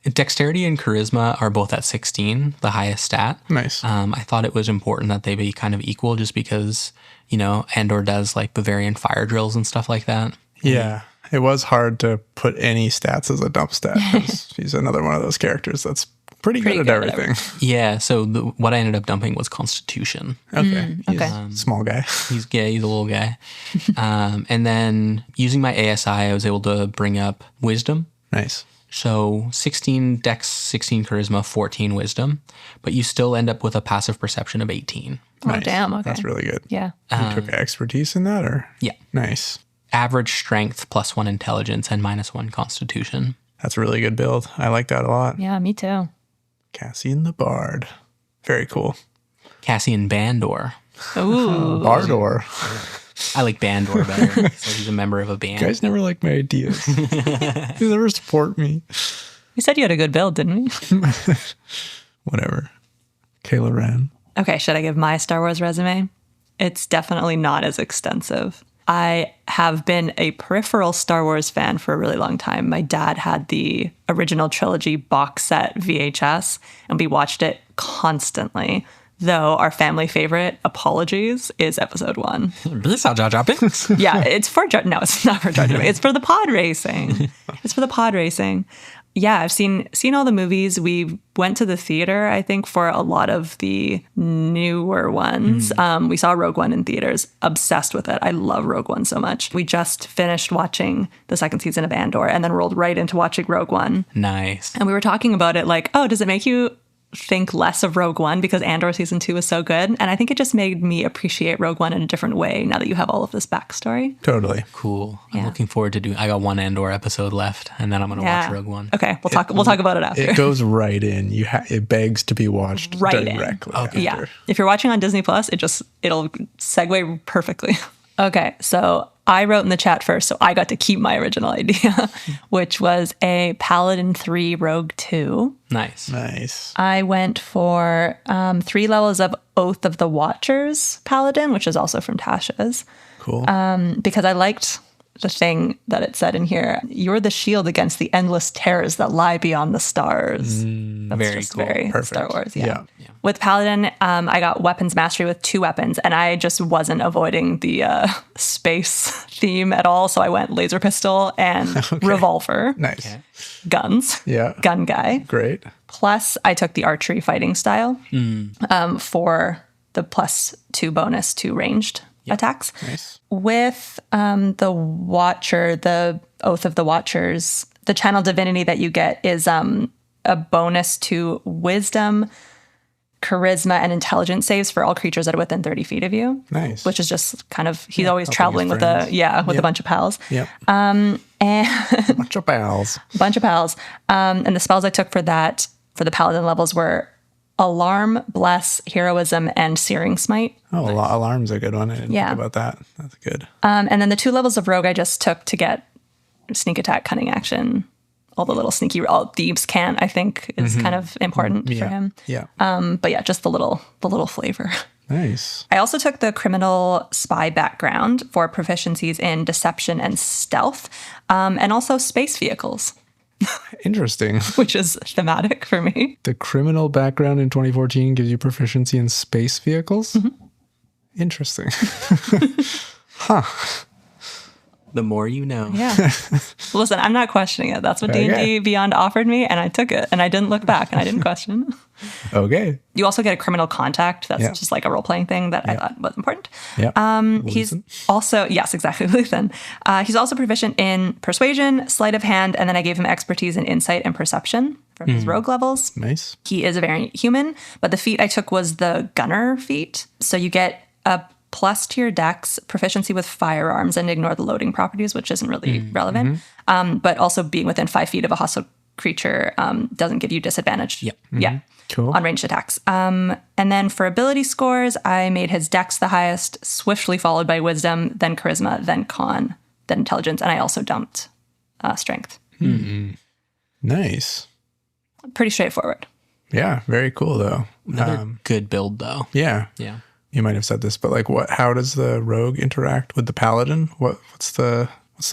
Dexterity and Charisma are both at 16, the highest stat. Nice. I thought it was important that they be kind of equal just because, Andor does like Bavarian fire drills and stuff like that. Yeah. It was hard to put any stats as a dump stat. 'Cause he's another one of those characters that's pretty good at everything. Yeah, so what I ended up dumping was Constitution. Okay. He's okay. a small guy. He's a little guy. And then using my ASI, I was able to bring up Wisdom. Nice. So 16 Dex, 16 Charisma, 14 Wisdom, but you still end up with a passive perception of 18. Oh, Nice. damn. Okay. That's really good. Yeah. You took expertise in that, or? Yeah. Nice. Average Strength, +1 Intelligence, and -1 Constitution. That's a really good build. I like that a lot. Yeah, me too. Cassian the Bard. Very coal. Cassian Bandor. Ooh. Bardor. I like Bandor better. So he's a member of a band. You guys never like my ideas. You never support me. We said you had a good build, didn't we? Whatever. Kayla Ren. Okay, should I give my Star Wars resume? It's definitely not as extensive. I have been a peripheral Star Wars fan for a really long time. My dad had the original trilogy box set VHS, and we watched it constantly. Though our family favorite, Apologies, is episode 1. This how Jar Jar Binks. Yeah, it's for no, it's not for Jar Jar. It's for the pod racing. It's for the pod racing. Yeah, I've seen all the movies. We went to the theater, I think, for a lot of the newer ones. We saw Rogue One in theaters. Obsessed with it. I love Rogue One so much. We just finished watching the second season of Andor and then rolled right into watching Rogue One. Nice. And we were talking about it like, oh, does it make you think less of Rogue One because Andor season 2 is so good? And I think it just made me appreciate Rogue One in a different way now that you have all of this backstory. Totally. Cool. Yeah. I'm looking forward to I got one Andor episode left, and then I'm going to watch Rogue One. Okay, we'll talk about it after. It goes right in. It begs to be watched Right in. directly. Okay. Yeah. after. If you're watching on Disney Plus, it'll segue perfectly. Okay, so I wrote in the chat first, so I got to keep my original idea, which was a Paladin 3 Rogue 2. Nice. Nice. I went for 3 levels of Oath of the Watchers Paladin, which is also from Tasha's, Cool. because I liked the thing that it said in here. You're the shield against the endless terrors that lie beyond the stars. That's very just cool. very Perfect. Star Wars, yeah. Yeah. With Paladin, I got Weapons Mastery with 2 weapons, and I just wasn't avoiding the space theme at all, so I went Laser Pistol and Revolver. Nice. Guns. Yeah. Gun guy. Great. Plus, I took the archery fighting style for the +2 bonus to ranged attacks. Nice. With the Watcher, the Oath of the Watchers, the channel divinity that you get is a bonus to Wisdom, Charisma, and Intelligence saves for all creatures that are within 30 feet of you. Nice. Which is just kind of, he's always helping traveling his with friends. a bunch of pals. Yep. And Bunch of pals. a bunch of pals. And the spells I took for that, for the Paladin levels, were Alarm, Bless, Heroism, and Searing Smite. Oh, Alarm's a good one. I didn't Yeah. think about that. That's good. And then the 2 levels of Rogue I just took to get Sneak Attack, Cunning Action, all the little sneaky, all thieves can't, I think, is kind of important for him. Yeah. But yeah, just the little flavor. Nice. I also took the criminal spy background for proficiencies in deception and stealth, and also space vehicles, Interesting. which is thematic for me. The criminal background in 2014 gives you proficiency in space vehicles? Interesting. Huh. The more you know. Yeah. Listen, I'm not questioning it. That's what Okay. D&D Beyond offered me, and I took it, and I didn't look back, and I didn't question. Okay. You also get a criminal contact. That's Yeah. just like a role-playing thing that I thought was important. Yeah. He's also, yes, exactly, Luthen. He's also proficient in persuasion, sleight of hand, and then I gave him expertise in insight and perception from his rogue levels. Nice. He is a variant human, but the feat I took was the gunner feat. So you get a plus to your dex, proficiency with firearms, and ignore the loading properties, which isn't really relevant. But also being within 5 feet of a hostile creature doesn't give you disadvantage. Yep. Yeah. Cool. On ranged attacks. And then for ability scores, I made his dex the highest, swiftly followed by wisdom, then charisma, then con, then intelligence, and I also dumped strength. Nice. Pretty straightforward. Yeah. Very cool, though. Another good build, though. Yeah. Yeah. You might have said this, but like, how does the rogue interact with the paladin? What's the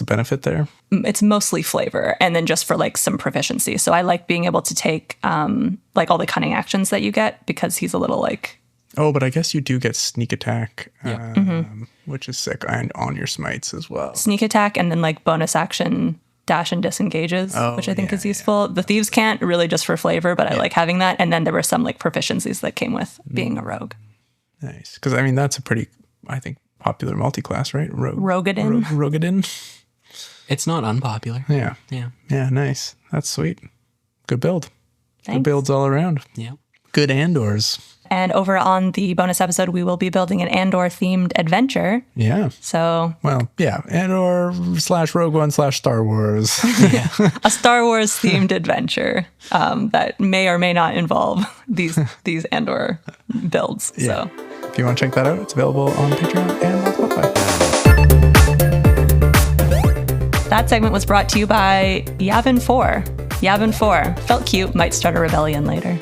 benefit there? It's mostly flavor, and then just for like some proficiency. So I like being able to take like all the cunning actions that you get, because he's a little like... Oh, but I guess you do get sneak attack, Yeah. which is sick, and on your smites as well. Sneak attack, and then like bonus action dash and disengages, which I think is useful. The thieves can't, really just for flavor, but I like having that. And then there were some like proficiencies that came with being a rogue. Nice. Because, I mean, that's a pretty, I think, popular multi-class, right? Rogadin. Rogadin. It's not unpopular. Yeah. Yeah. Yeah, nice. That's sweet. Good build. Good Thanks. builds all around. Yeah. Good Andors. And over on the bonus episode, we will be building an Andor-themed adventure. Yeah. So Well, yeah. Andor/Rogue One/Star Wars. a Star Wars-themed adventure that may or may not involve these Andor builds. Yeah. So If you want to check that out, it's available on Patreon and on Spotify. that segment was brought to you by Yavin 4. Yavin 4. Felt cute, might start a rebellion later.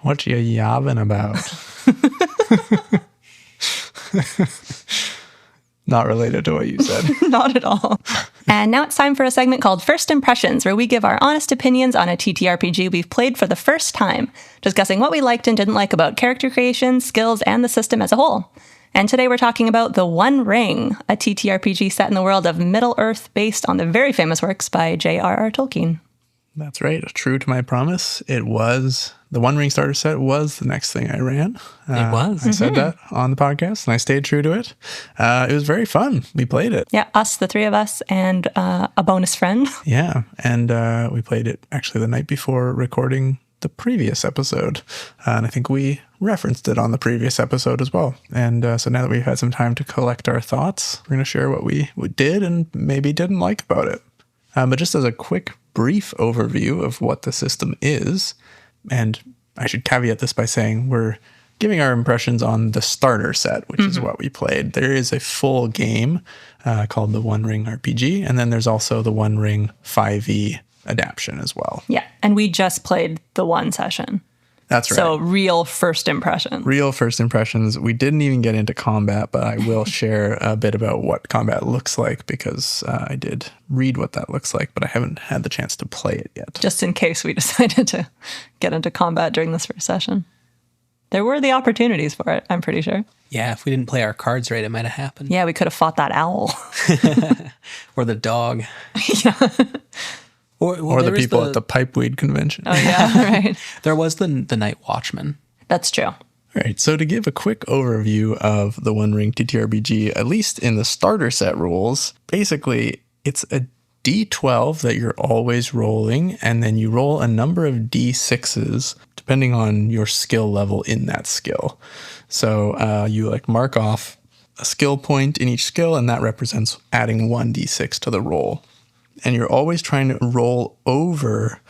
What you yabbing about? Not related to what you said. Not at all. And now it's time for a segment called First Impressions, where we give our honest opinions on a TTRPG we've played for the first time, discussing what we liked and didn't like about character creation, skills, and the system as a whole. And today we're talking about The One Ring, a TTRPG set in the world of Middle-earth based on the very famous works by J.R.R. Tolkien. That's right. True to my promise. It was the One Ring starter set was the next thing I ran. It was. I said that on the podcast, and I stayed true to it. It was very fun. We played it. Yeah, us, the three of us, and a bonus friend. Yeah, and we played it actually the night before recording the previous episode. And I think we referenced it on the previous episode as well. And so now that we've had some time to collect our thoughts, we're going to share what we did and maybe didn't like about it. But just as a quick, brief overview of what the system is, and I should caveat this by saying we're giving our impressions on the starter set, which is what we played. There is a full game called the One Ring RPG, and then there's also the One Ring 5e adaptation as well. Yeah, and we just played the one session. That's right. So real first impression. Real first impressions. We didn't even get into combat, but I will share a bit about what combat looks like, because I did read what that looks like, but I haven't had the chance to play it yet. Just in case we decided to get into combat during this first session. There were the opportunities for it, I'm pretty sure. Yeah, if we didn't play our cards right, it might have happened. Yeah, we could have fought that owl. Or the dog. Yeah. Or the people at the Pipeweed convention. Oh, yeah, right. There was the Night Watchman. That's true. All right, so to give a quick overview of the One Ring TTRPG, at least in the starter set rules, basically it's a D12 that you're always rolling, and then you roll a number of D6s depending on your skill level in that skill. So you like mark off a skill point in each skill, and that represents adding 1d6 to the roll. And you're always trying to roll over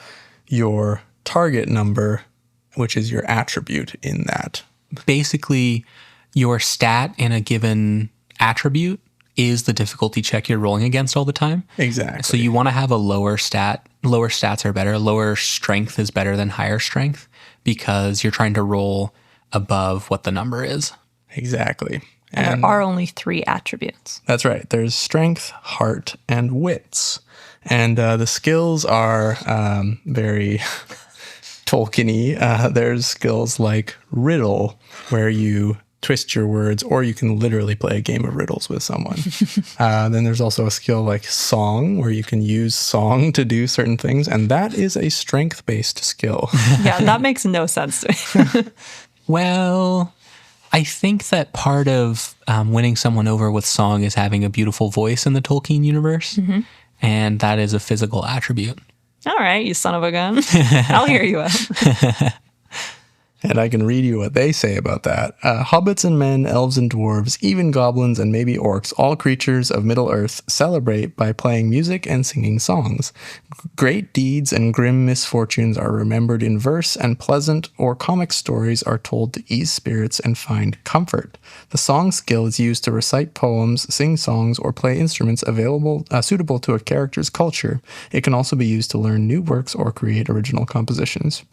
your target number, which is your attribute in that. Basically, your stat in a given attribute is the difficulty check you're rolling against all the time. Exactly. So you want to have a lower stat. Lower stats are better. Lower strength is better than higher strength because you're trying to roll above what the number is. Exactly. And there are only 3 attributes. That's right. There's strength, heart, and wits. And the skills are very Tolkien-y. There's skills like riddle, where you twist your words, or you can literally play a game of riddles with someone. Then there's also a skill like song, where you can use song to do certain things. And that is a strength-based skill. Yeah, that makes no sense to me. Well, I think that part of winning someone over with song is having a beautiful voice in the Tolkien universe. And that is a physical attribute. All right, you son of a gun. I'll hear you out. And I can read you what they say about that. Hobbits and men, elves and dwarves, even goblins and maybe orcs, all creatures of Middle-earth celebrate by playing music and singing songs. Great deeds and grim misfortunes are remembered in verse, and pleasant or comic stories are told to ease spirits and find comfort. The song skill is used to recite poems, sing songs, or play instruments suitable to a character's culture. It can also be used to learn new works or create original compositions.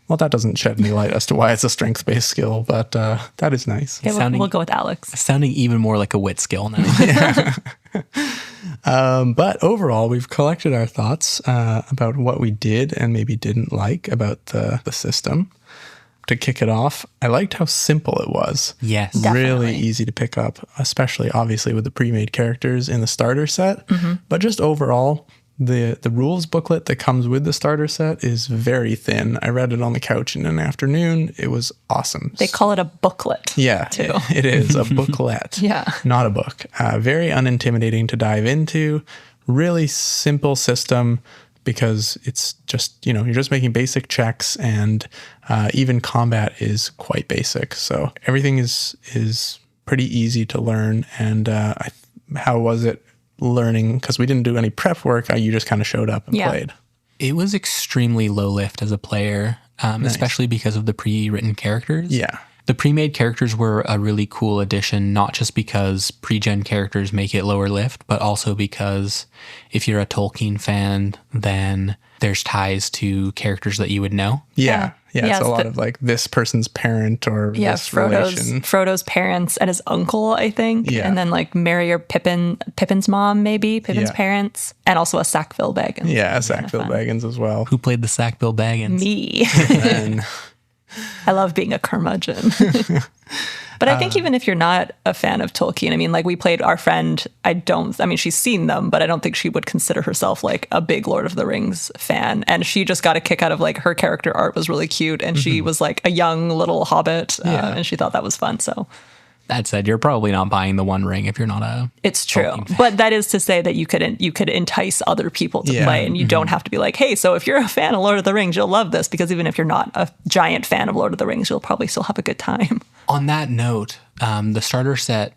Well, that doesn't shed any light as to why it's a strength-based skill, but that is nice. Okay, we'll go with Alex. Sounding even more like a wit skill now. But overall, we've collected our thoughts about what we did and maybe didn't like about the system. To kick it off, I liked how simple it was. Yes. Definitely. Really easy to pick up, especially obviously with the pre-made characters in the starter set. But just overall, the rules booklet that comes with the starter set is very thin. I read it on the couch in an afternoon. It was awesome. They call it a booklet. Yeah, too. it is a booklet. Yeah. Not a book. Very unintimidating to dive into. Really simple system because it's just, you're just making basic checks, and even combat is quite basic. So everything is pretty easy to learn. And how was it learning? Because we didn't do any prep work. You just kind of showed up and played. It was extremely low lift as a player, especially because of the pre-written characters. Yeah. The pre-made characters were a really cool addition, not just because pre-gen characters make it lower lift, but also because if you're a Tolkien fan, then there's ties to characters that you would know. Yeah. Yeah, It's a lot of like this person's parent or this relation. Frodo's parents and his uncle, I think. Yeah. And then like Merry or Pippin's mom, maybe, Pippin's parents. And also a Sackville Baggins. Yeah, Sackville Baggins as well. Who played the Sackville Baggins? Me. And I love being a curmudgeon. But I think even if you're not a fan of Tolkien, I mean, like we played our friend, she's seen them, but I don't think she would consider herself like a big Lord of the Rings fan. And she just got a kick out of like her character art was really cute. And she was like a young little hobbit and she thought that was fun. So That said, you're probably not buying the One Ring if you're not a... It's true. But that is to say that you could entice other people to play, and you don't have to be like, hey, so if you're a fan of Lord of the Rings, you'll love this, because even if you're not a giant fan of Lord of the Rings, you'll probably still have a good time. On that note, the starter set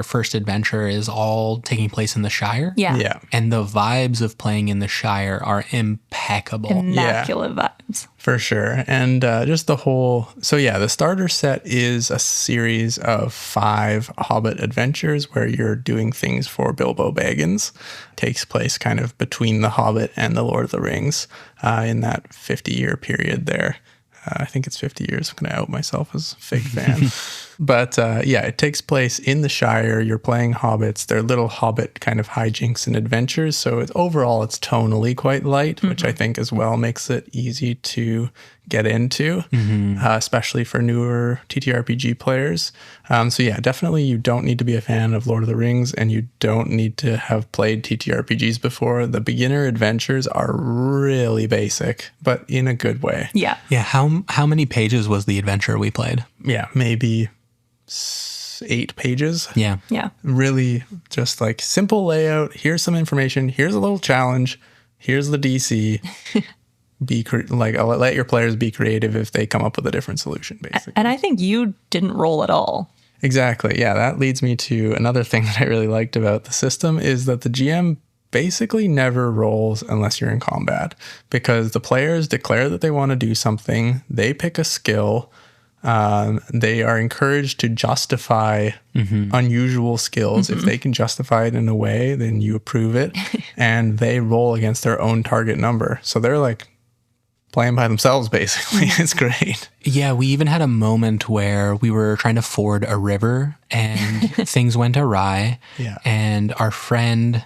first adventure is all taking place in the Shire. Yeah. And the vibes of playing in the Shire are impeccable. Immaculate vibes. For sure. And just the whole... So yeah, the starter set is a series of 5 Hobbit adventures where you're doing things for Bilbo Baggins. Takes place kind of between The Hobbit and The Lord of the Rings in that 50-year period there. I think it's 50 years. I'm going to out myself as a fake fan. But yeah, it takes place in the Shire. You're playing hobbits. They're little hobbit kind of hijinks and adventures. So overall, it's tonally quite light, which I think as well makes it easy to get into, especially for newer TTRPG players. So yeah, definitely you don't need to be a fan of Lord of the Rings, and you don't need to have played TTRPGs before. The beginner adventures are really basic, but in a good way. Yeah. Yeah. How many pages was the adventure we played? Yeah, maybe 8 pages. Yeah. Yeah. Really just like simple layout. Here's some information. Here's a little challenge. Here's the DC. I'll let your players be creative if they come up with a different solution, basically. And I think you didn't roll at all. Exactly. Yeah, that leads me to another thing that I really liked about the system is that the GM basically never rolls unless you're in combat, because the players declare that they want to do something, they pick a skill, They are encouraged to justify unusual skills. If they can justify it in a way, then you approve it. And they roll against their own target number. So they're like playing by themselves, basically. It's great. Yeah, we even had a moment where we were trying to ford a river and things went awry. Yeah. And our friend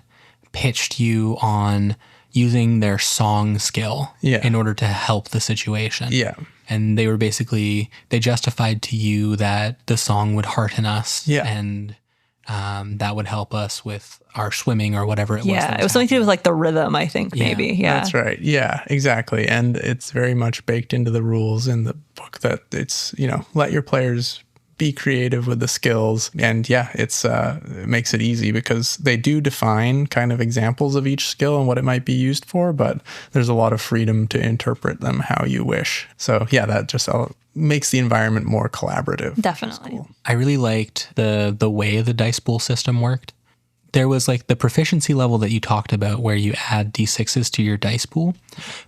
pitched you on using their song skill in order to help the situation. Yeah. And they were basically, they justified to you that the song would hearten us and that would help us with our swimming or whatever it was. Yeah, it was something to do with like the rhythm, I think, maybe. Yeah. That's right. Yeah, exactly. And it's very much baked into the rules in the book that it's, let your players be creative with the skills. And yeah, it makes it easy because they do define kind of examples of each skill and what it might be used for, but there's a lot of freedom to interpret them how you wish. So yeah, that just makes the environment more collaborative. Definitely. Cool. I really liked the way the dice pool system worked. There was like the proficiency level that you talked about where you add D6s to your dice pool,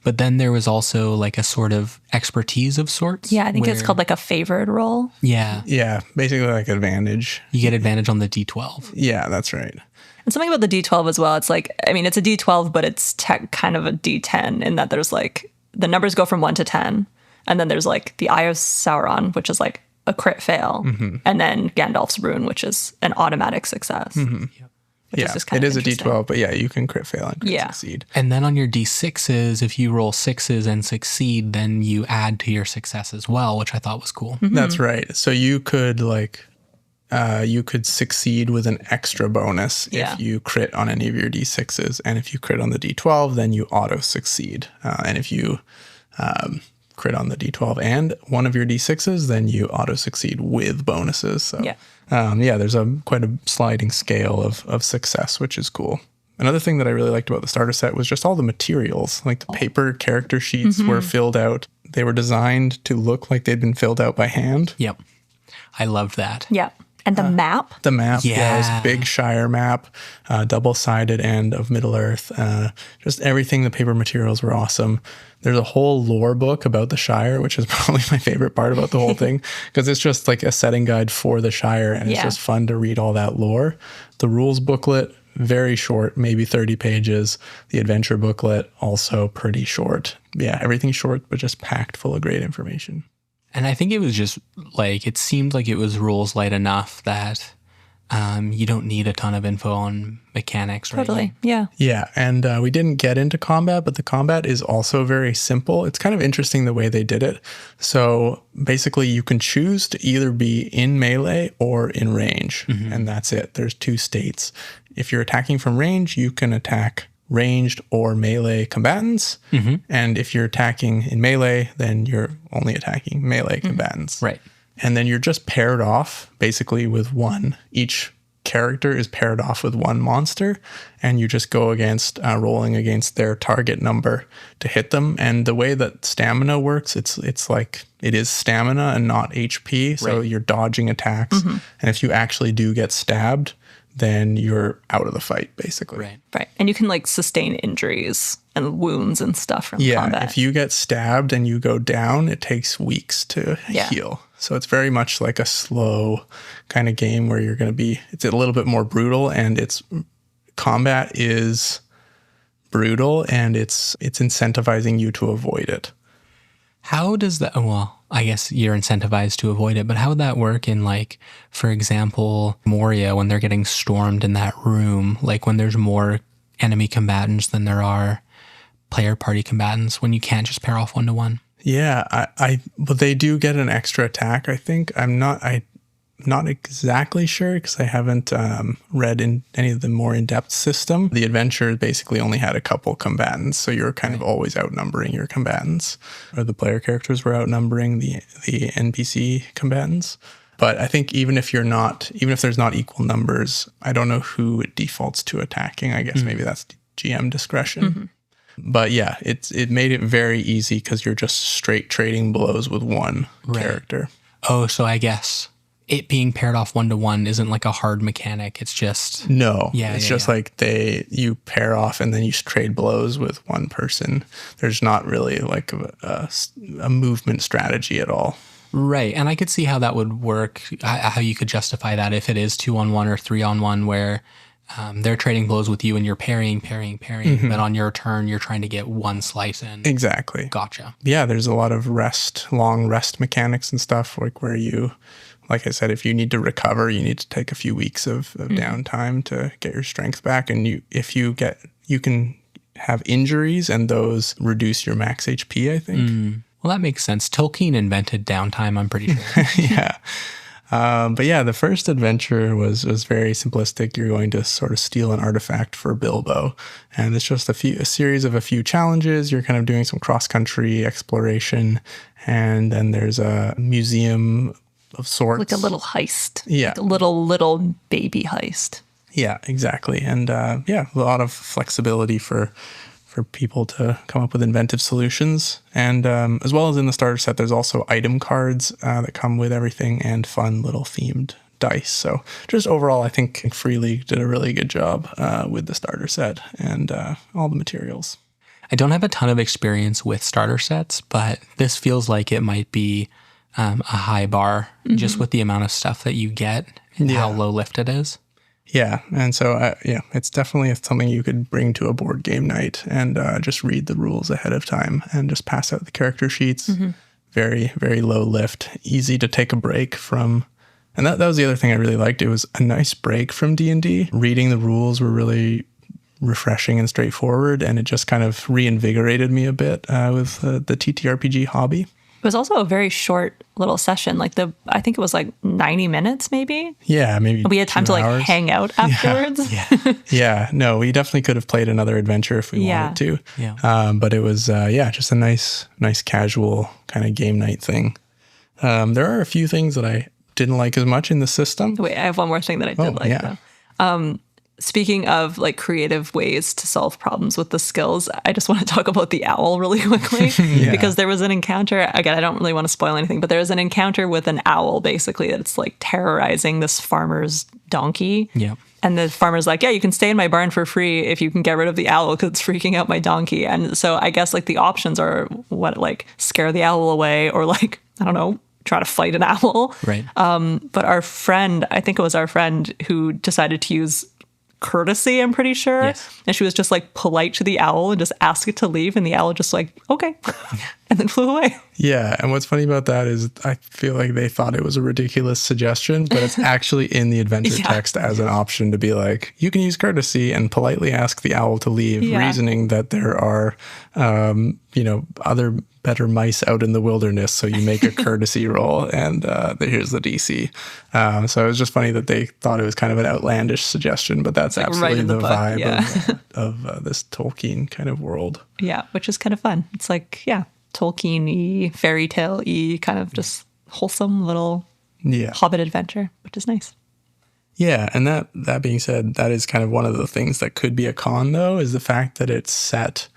but then there was also like a sort of expertise of sorts. Yeah, I think it's called like a favored roll. Yeah. Yeah, basically like advantage. You get advantage on the D12. Yeah, that's right. And something about the D12 as well. It's like, it's a D12, but it's kind of a D10 in that there's like, the numbers go from 1 to 10. And then there's like the Eye of Sauron, which is like a crit fail. And then Gandalf's Rune, which is an automatic success. Yeah, it is a D12, but yeah, you can crit fail and crit succeed. And then on your D6s, if you roll 6s and succeed, then you add to your success as well, which I thought was cool. That's right. So you could succeed with an extra bonus if you crit on any of your D6s. And if you crit on the D12, then you auto succeed. And if you crit on the D12 and one of your D6s, then you auto succeed with bonuses. So there's quite a sliding scale of success, which is cool. Another thing that I really liked about the starter set was just all the materials. Like the paper character sheets were filled out. They were designed to look like they'd been filled out by hand. Yep. I loved that. Yeah. And the map? The map, this big Shire map, double-sided end of Middle-earth. Just everything, the paper materials were awesome. There's a whole lore book about the Shire, which is probably my favorite part about the whole thing, because it's just like a setting guide for the Shire, and it's just fun to read all that lore. The rules booklet, very short, maybe 30 pages. The adventure booklet, also pretty short. Yeah, everything's short, but just packed full of great information. And I think it was just like, it seemed like it was rules light enough that you don't need a ton of info on mechanics. Totally, right? yeah. Yeah, and we didn't get into combat, but the combat is also very simple. It's kind of interesting the way they did it. So basically you can choose to either be in melee or in range, and that's it. There's 2 states. If you're attacking from range, you can attack ranged or melee combatants. And if you're attacking in melee, then you're only attacking melee combatants. Right. And then you're just paired off basically with one. Each character is paired off with one monster, and you just go against rolling against their target number to hit them. And the way that stamina works, it's like it is stamina and not HP. So you're dodging attacks. And if you actually do get stabbed, then you're out of the fight, basically. Right. And you can like sustain injuries and wounds and stuff from combat. If you get stabbed and you go down, it takes weeks to heal. So it's very much like a slow kind of game where you're going to be, it's a little bit more brutal, and combat is brutal, and it's incentivizing you to avoid it. How does that, well, I guess you're incentivized to avoid it, but how would that work in, like, for example, Moria, when they're getting stormed in that room, like when there's more enemy combatants than there are player party combatants, when you can't just pair off 1-to-1? Yeah, but they do get an extra attack, I think. I'm not exactly sure because I haven't read in any of the more in-depth system. The adventure basically only had a couple combatants, so you're kind of always outnumbering your combatants, or the player characters were outnumbering the NPC combatants. But I think even if there's not equal numbers, I don't know who it defaults to attacking. I guess maybe that's GM discretion. But yeah, it made it very easy because you're just straight trading blows with one character. Oh, so I guess it being paired off 1-to-1 isn't like a hard mechanic. It's just... No. It's just like you pair off and then you trade blows with one person. There's not really like a movement strategy at all. Right. And I could see how that would work, how you could justify that if it is 2-on-1 or 3-on-1 where they're trading blows with you and you're parrying, but on your turn, you're trying to get one slice in. Exactly. Gotcha. Yeah, there's a lot of long rest mechanics and stuff, like where you, like I said, if you need to recover, you need to take a few weeks of downtime to get your strength back. And you can have injuries and those reduce your max HP, I think. Well, that makes sense. Tolkien invented downtime, I'm pretty sure. Yeah. But yeah, the first adventure was very simplistic. You're going to sort of steal an artifact for Bilbo. And it's just a series of a few challenges. You're kind of doing some cross-country exploration. And then there's a museum of sorts. Like a little heist. Yeah. Like a little baby heist. Yeah, exactly. And a lot of flexibility for people to come up with inventive solutions. And as well as in the starter set, there's also item cards that come with everything and fun little themed dice. So just overall, I think Free League did a really good job with the starter set and all the materials. I don't have a ton of experience with starter sets, but this feels like it might be a high bar just with the amount of stuff that you get and how low lift it is. Yeah, and so, it's definitely something you could bring to a board game night and just read the rules ahead of time and just pass out the character sheets. Very, very low lift, easy to take a break from. And that was the other thing I really liked. It was a nice break from D&D. Reading the rules were really refreshing and straightforward, and it just kind of reinvigorated me a bit with the TTRPG hobby. It was also a very short little session. I think it was 90 minutes maybe. Yeah, maybe. We had time to hours. Hang out afterwards. Yeah, no, we definitely could have played another adventure if we wanted to. Yeah. But it was, just a nice casual kind of game night thing. There are a few things that I didn't like as much in the system. Wait, I have one more thing that I did like though. Speaking of creative ways to solve problems with the skills, I just want to talk about the owl really quickly because there was an encounter. Again, I don't really want to spoil anything, but there was an encounter with an owl basically that's terrorizing this farmer's donkey. Yeah. And the farmer's like, yeah, you can stay in my barn for free if you can get rid of the owl because it's freaking out my donkey. And so I guess the options are scare the owl away or I don't know, try to fight an owl. Right. But our friend, I think it was our friend who decided to use courtesy, I'm pretty sure. Yes. And she was just polite to the owl and just asked it to leave. And the owl just okay. And then flew away. Yeah. And what's funny about that is I feel like they thought it was a ridiculous suggestion, but it's actually in the adventure text as an option to be you can use courtesy and politely ask the owl to leave, reasoning that there are, other better mice out in the wilderness. So you make a courtesy roll and here's the DC. So it was just funny that they thought it was kind of an outlandish suggestion, but that's absolutely right the book, vibe of this Tolkien kind of world. Yeah, which is kind of fun. It's Tolkien-y, fairy tale-y, kind of just wholesome little Hobbit adventure, which is nice. Yeah, and that being said, that is kind of one of the things that could be a con, though, is the fact that it's set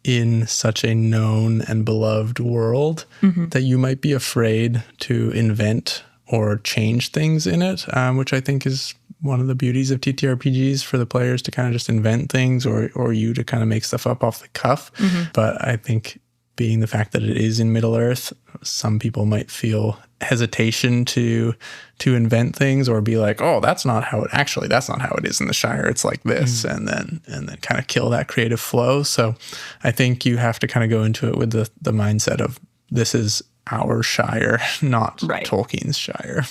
in such a known and beloved world that you might be afraid to invent or change things in it, which I think is one of the beauties of TTRPGs for the players to kind of just invent things or you to kind of make stuff up off the cuff. But I think being the fact that it is in Middle-earth, some people might feel hesitation to invent things or be like, oh, that's not how it is in the Shire. It's like this, and then kind of kill that creative flow. So I think you have to kind of go into it with the mindset of this is our Shire, not Tolkien's Shire.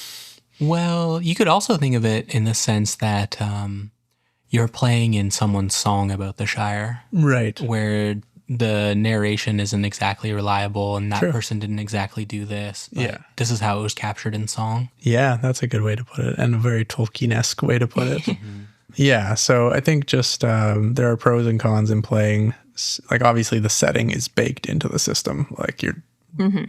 Well, you could also think of it in the sense that you're playing in someone's song about the Shire. Right. Where the narration isn't exactly reliable and that person didn't exactly do this. But this is how it was captured in song. Yeah, that's a good way to put it and a very Tolkien-esque way to put it. Yeah, so I think just there are pros and cons in playing. Obviously the setting is baked into the system. You're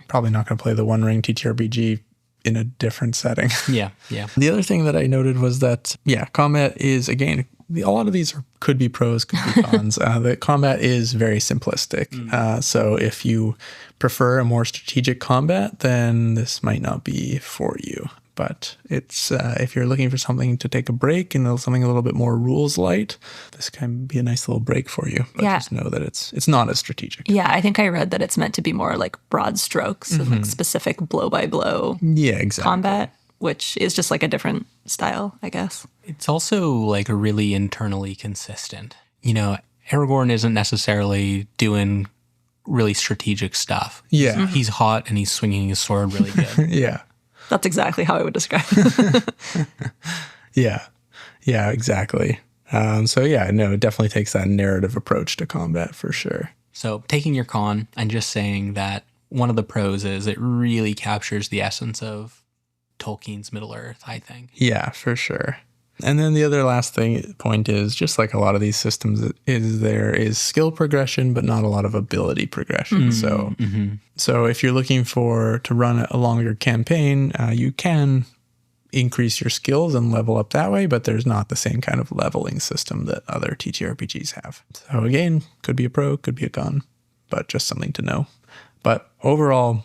probably not going to play the One Ring TTRPG in a different setting. Yeah. The other thing that I noted was that, combat is, again, a lot of these could be pros, could be cons. The combat is very simplistic. So if you prefer a more strategic combat, then this might not be for you. But it's if you're looking for something to take a break and something a little bit more rules light, this can be a nice little break for you. But just know that it's not as strategic. Yeah, I think I read that it's meant to be more like broad strokes and like specific blow by blow combat, which is just like a different style, I guess. It's also like really internally consistent. You know, Aragorn isn't necessarily doing really strategic stuff. Yeah. He's hot and he's swinging his sword really good. Yeah. That's exactly how I would describe it. Yeah, exactly. So yeah, no, it definitely takes that narrative approach to combat for sure. So taking your con and just saying that one of the pros is it really captures the essence of Tolkien's Middle-earth, I think. Yeah, for sure. And then the other last point is, just like a lot of these systems, there is skill progression, but not a lot of ability progression. So if you're looking to run a longer campaign, you can increase your skills and level up that way, but there's not the same kind of leveling system that other TTRPGs have. So again, could be a pro, could be a con, but just something to know. But overall,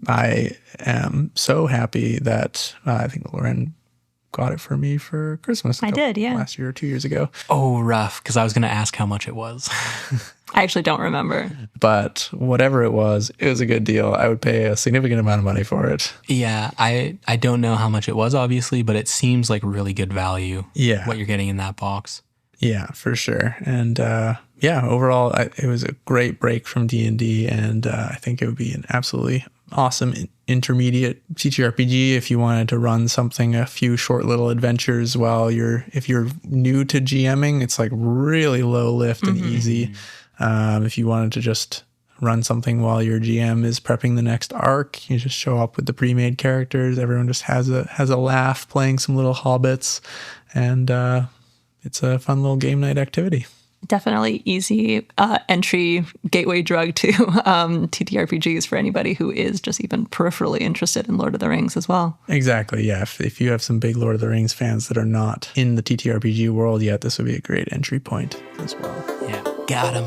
I am so happy that I think Loren got it for me for Christmas. I did, yeah. Last year or 2 years ago. Oh, rough, because I was going to ask how much it was. I actually don't remember. But whatever it was a good deal. I would pay a significant amount of money for it. Yeah, I don't know how much it was, obviously, but it seems like really good value. Yeah. What you're getting in that box. Yeah, for sure. And overall, it was a great break from D&D, and I think it would be an absolutely awesome intermediate TTRPG if you wanted to run a few short little adventures if you're new to GMing. It's like really low lift and easy. If you wanted to just run something while your GM is prepping the next arc, you just show up with the pre-made characters. Everyone just has a laugh playing some little hobbits, and it's a fun little game night activity. Definitely easy entry gateway drug to TTRPGs for anybody who is just even peripherally interested in Lord of the Rings as well. Exactly, yeah. If you have some big Lord of the Rings fans that are not in the TTRPG world yet, this would be a great entry point as well. Yeah, got him.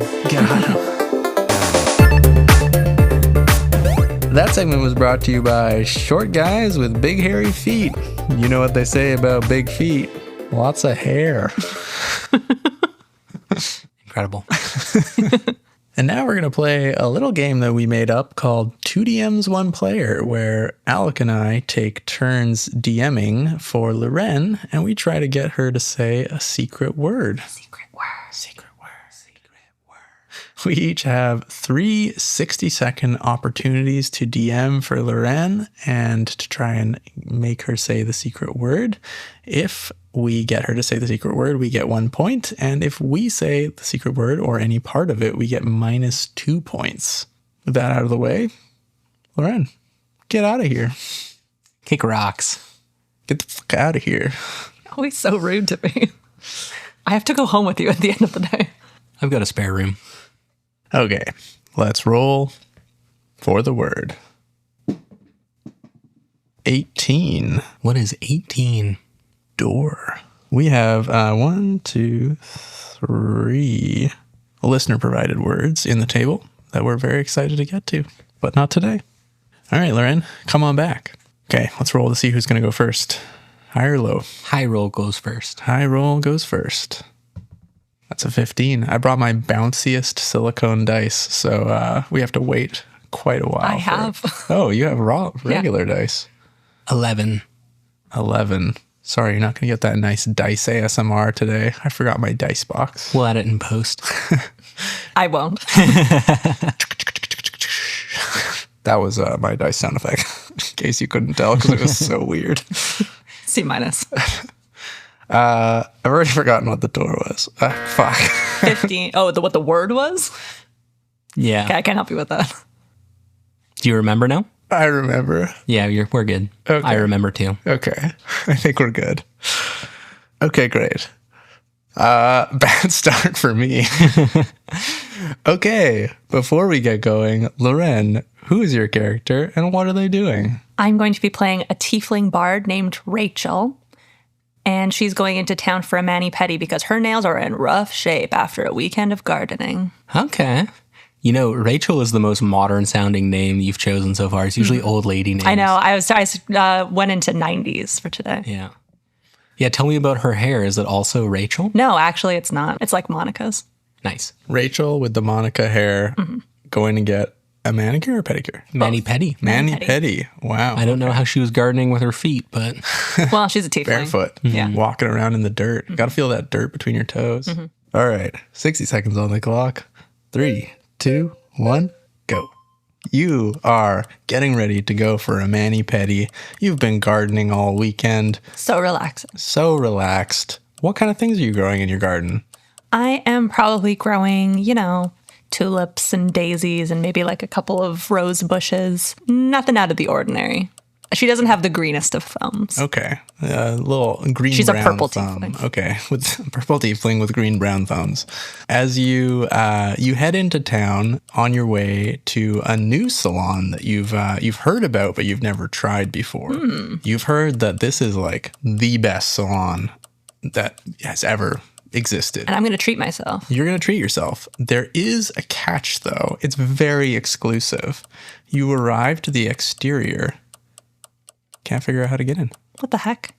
That segment was brought to you by short guys with big hairy feet. You know what they say about big feet? Lots of hair. Incredible. And now we're going to play a little game that we made up called 2 DMs, 1 Player, where Alec and I take turns DMing for Loren, and we try to get her to say a secret word. We each have 3 60-second opportunities to DM for Loren and to try and make her say the secret word. If we get her to say the secret word, we get 1 point. And if we say the secret word or any part of it, we get -2 points. With that out of the way, Loren, get out of here. Kick rocks. Get the fuck out of here. Always so rude to me. I have to go home with you at the end of the day. I've got a spare room. Okay, let's roll for the word. 18. What is 18? Door. We have 1, 2, 3 listener-provided words in the table that we're very excited to get to, but not today. All right, Loren, come on back. Okay, let's roll to see who's going to go first. High or low? High roll goes first. High roll goes first. That's a 15. I brought my bounciest silicone dice, so we have to wait quite a while. I have. Oh, you have regular dice. 11. 11. Sorry, you're not going to get that nice dice ASMR today. I forgot my dice box. We'll edit in post. I won't. That was my dice sound effect, in case you couldn't tell, because it was so weird. C-. I've already forgotten what the door was. Fuck. 15. Oh, what the word was? Yeah. Okay, I can't help you with that. Do you remember now? I remember. Yeah, we're good. Okay. I remember too. Okay. I think we're good. Okay, great. Bad start for me. Okay, before we get going, Loren, who is your character and what are they doing? I'm going to be playing a tiefling bard named Rachel. And she's going into town for a mani-pedi because her nails are in rough shape after a weekend of gardening. Okay. You know, Rachel is the most modern sounding name you've chosen so far. It's usually old lady names. I know. I went into 90s for today. Yeah. Yeah, tell me about her hair. Is it also Rachel? No, actually, it's not. It's like Monica's. Nice. Rachel with the Monica hair going to get a manicure or pedicure? Mani-pedi. Mani-pedi. Wow. I don't know how she was gardening with her feet, but Well, she's a tiefling. Barefoot. Yeah. Walking around in the dirt. Got to feel that dirt between your toes. All right. 60 seconds on the clock. 3, 2, 1, go. You are getting ready to go for a mani-pedi. You've been gardening all weekend. So relaxing. So relaxed. What kind of things are you growing in your garden? I am probably growing, tulips and daisies and maybe like a couple of rose bushes. Nothing out of the ordinary. She doesn't have the greenest of thumbs. Okay. A little green She's a brown purple thumb. tiefling. Okay. With purple tiefling with green brown thumbs. As you head into town on your way to a new salon that you've heard about but you've never tried before. You've heard that this is like the best salon that has ever existed. And I'm going to treat myself. You're going to treat yourself. There is a catch, though. It's very exclusive. You arrive to the exterior. Can't figure out how to get in. What the heck?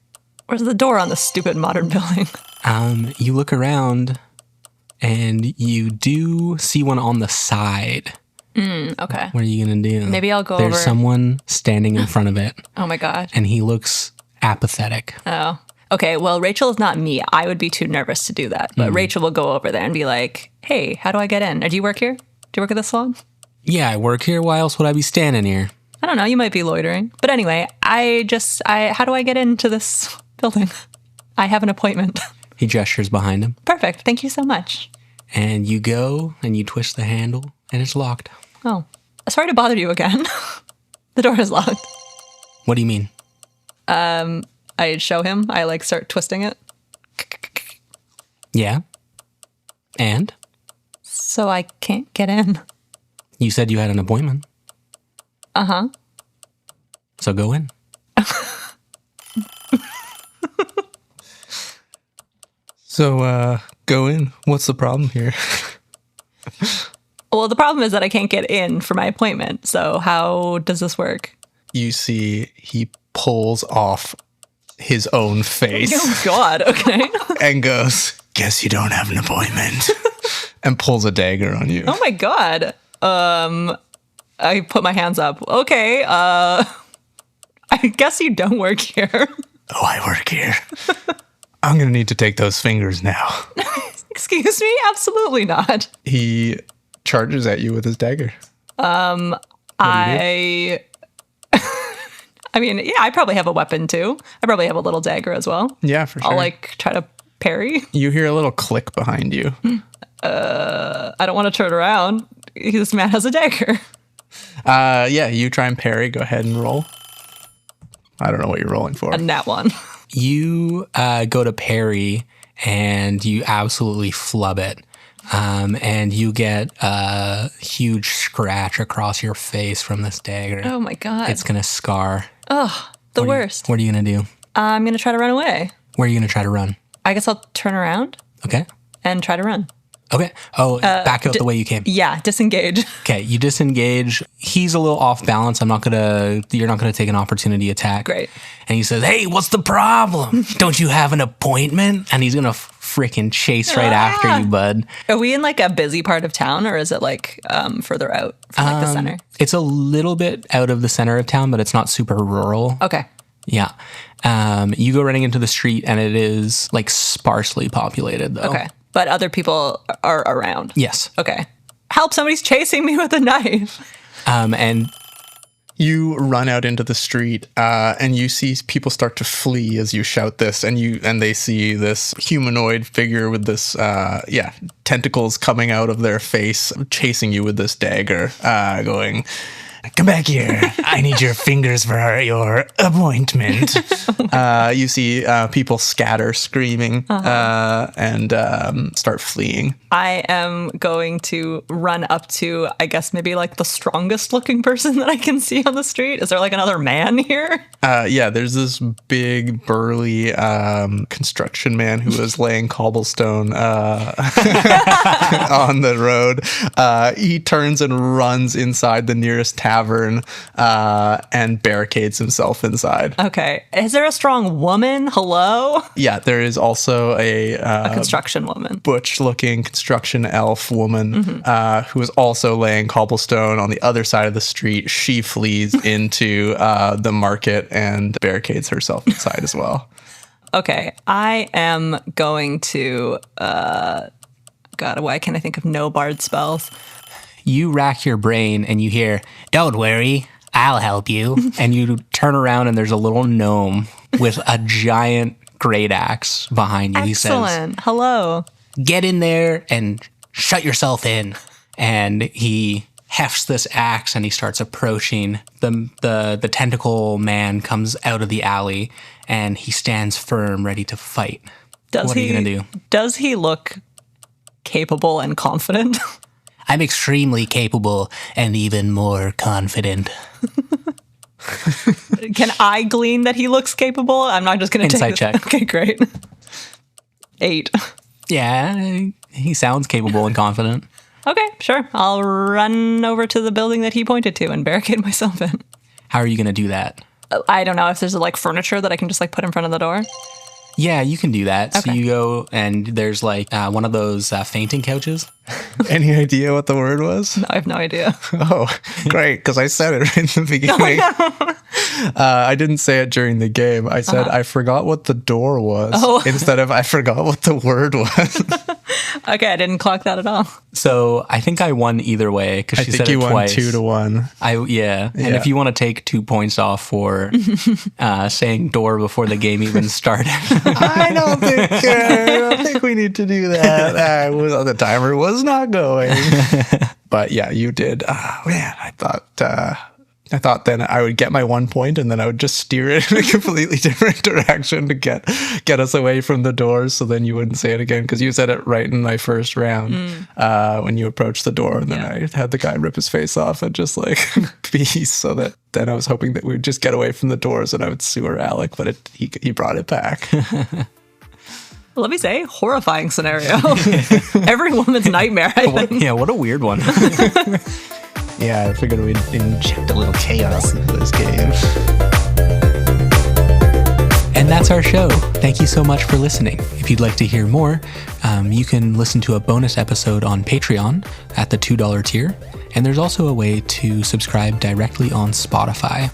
Where's the door on this stupid modern building? you look around and you do see one on the side. Okay. What are you going to do? Maybe I'll go There's over. someone standing in front of it, Oh my God. and he looks apathetic. Oh. Okay, well, Rachel is not me. I would be too nervous to do that. But Rachel will go over there and be like, hey, how do I get in? Do you work here? Do you work at this salon? Yeah, I work here. Why else would I be standing here? I don't know. You might be loitering. But anyway, how do I get into this building? I have an appointment. He gestures behind him, Perfect. Thank you so much. and you go and you twist the handle, and it's locked. Oh, sorry to bother you again. The door is locked. What do you mean? I show him. I start twisting it. Yeah? And? So I can't get in. You said you had an appointment. Uh-huh. So go in. So, go in. What's the problem here? Well, the problem is that I can't get in for my appointment. So how does this work? You see he pulls off his own face Oh, God. Okay. and goes, guess you don't have an appointment. And pulls a dagger on you. Oh, my God. I put my hands up. Okay. I guess you don't work here. Oh, I work here. I'm going to need to take those fingers now. Excuse me? Absolutely not. He charges at you with his dagger. I mean, yeah, I probably have a weapon too. I probably have a little dagger as well. Yeah, for sure. I'll try to parry. You hear a little click behind you. I don't want to turn around. This man has a dagger. Yeah, you try and parry. Go ahead and roll. I don't know what you're rolling for. A nat one. You go to parry, and you absolutely flub it. And you get a huge scratch across your face from this dagger. Oh my God. It's going to scar. The worst. What are you going to do? I'm going to try to run away. Where are you going to try to run? I guess I'll turn around Okay. and try to run. Okay. Oh, back out the way you came. Yeah, disengage. Okay, you disengage. He's a little off balance. You're not gonna take an opportunity attack. Great. And he says, "Hey, what's the problem? Don't you have an appointment?" And he's gonna freaking chase right after you, bud. Are we in a busy part of town, or is it further out from the center? It's a little bit out of the center of town, but it's not super rural. Okay. Yeah. You go running into the street, and it is sparsely populated, though. Okay. But other people are around. Yes. Okay. Help, somebody's chasing me with a knife. And You run out into the street, and you see people start to flee as you shout this, and they see this humanoid figure with this, tentacles coming out of their face, chasing you with this dagger, going, come back here. I need your fingers for your appointment. You see people scatter screaming and start fleeing. I am going to run up to, I guess, maybe like the strongest looking person that I can see on the street. Is there like another man here? Yeah, there's this big, burly construction man who was laying cobblestone on the road. He turns and runs inside the nearest tavern and barricades himself inside. Okay. Is there a strong woman? Hello? Yeah, there is also a construction woman. butch-looking construction elf woman who is also laying cobblestone on the other side of the street. She flees into the market and barricades herself inside as well. Okay. I am going to... God, why can't I think of no bard spells? You rack your brain and you hear, "Don't worry, I'll help you." And you turn around and there's a little gnome with a giant great axe behind you. Excellent. He says, Hello. "Get in there and shut yourself in." And he hefts this axe and he starts approaching. The tentacle man comes out of the alley and he stands firm, ready to fight. What are you going to do? Does he look capable and confident? I'm extremely capable and even more confident. Can I glean that he looks capable? I'm not just going to take Insight check. Okay, great. 8. Yeah, he sounds capable and confident. Okay, sure. I'll run over to the building that he pointed to and barricade myself in. How are you going to do that? I don't know if there's like furniture that I can just like put in front of the door. Yeah, you can do that. Okay. So you go and there's like one of those fainting couches. Any idea what the word was? No, I have no idea. Oh, great, because I said it right in the beginning. I didn't say it during the game. I said I forgot what the door was instead of I forgot what the word was. Okay, I didn't clock that at all. So I think I won either way because she said it twice. I think you won 2-1. Yeah. And if you want to take 2 points off for saying door before the game even started. I don't think we need to do that. The timer was not going. But yeah, you did. Man, I thought then I would get my 1 point and then I would just steer it in a completely different direction to get us away from the doors, so then you wouldn't say it again, because you said it right in my first round when you approached the door, and then I had the guy rip his face off and just like peace, so that then I was hoping that we would just get away from the doors and I would sewer Alec, but he brought it back. Let me say, horrifying scenario. Every woman's nightmare, I think. Yeah, what a weird one. Yeah, I figured we'd inject a little chaos into this game. And that's our show. Thank you so much for listening. If you'd like to hear more, you can listen to a bonus episode on Patreon at the $2 tier. And there's also a way to subscribe directly on Spotify.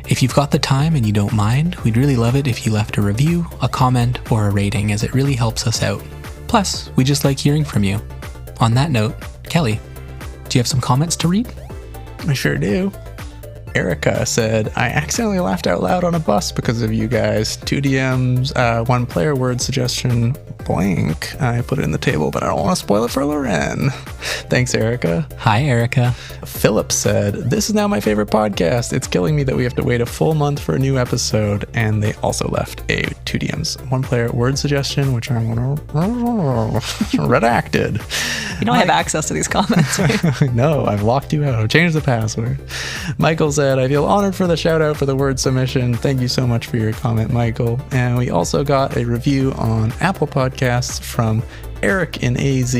If you've got the time and you don't mind, we'd really love it if you left a review, a comment, or a rating, as it really helps us out. Plus, we just like hearing from you. On that note, Kelly, do you have some comments to read? I sure do. Erica said, "I accidentally laughed out loud on a bus because of you guys. 2 DMs, 1 player word suggestion, blank. I put it in the table, but I don't want to spoil it for Loren." Thanks, Erica. Hi, Erica. Philip said, "This is now my favorite podcast. It's killing me that we have to wait a full month for a new episode." And they also left a 2 DMs, 1 player word suggestion, which I'm going to redacted. You don't have access to these comments, right? No, I've locked you out. I've changed the password. Michael said, "I feel honored for the shout out for the word submission. Thank you so much for your comment, Michael." And we also got a review on Apple Podcasts from Eric in AZ.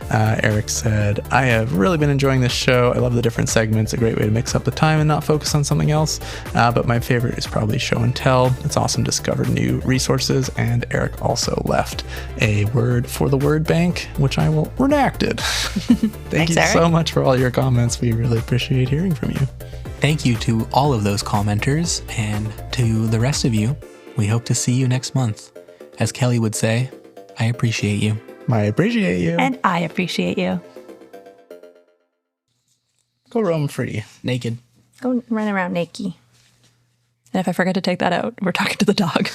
Eric said, "I have really been enjoying this show. I love the different segments. A great way to mix up the time and not focus on something else. But my favorite is probably show and tell. It's awesome to discover new resources." And Eric also left a word for the word bank, which I will redacted. Thank you so much for all your comments. We really appreciate hearing from you. Thank you to all of those commenters, and to the rest of you, we hope to see you next month. As Kelly would say, I appreciate you. I appreciate you. And I appreciate you. Go roam free. Naked. Go run around naked. And if I forget to take that out, we're talking to the dog.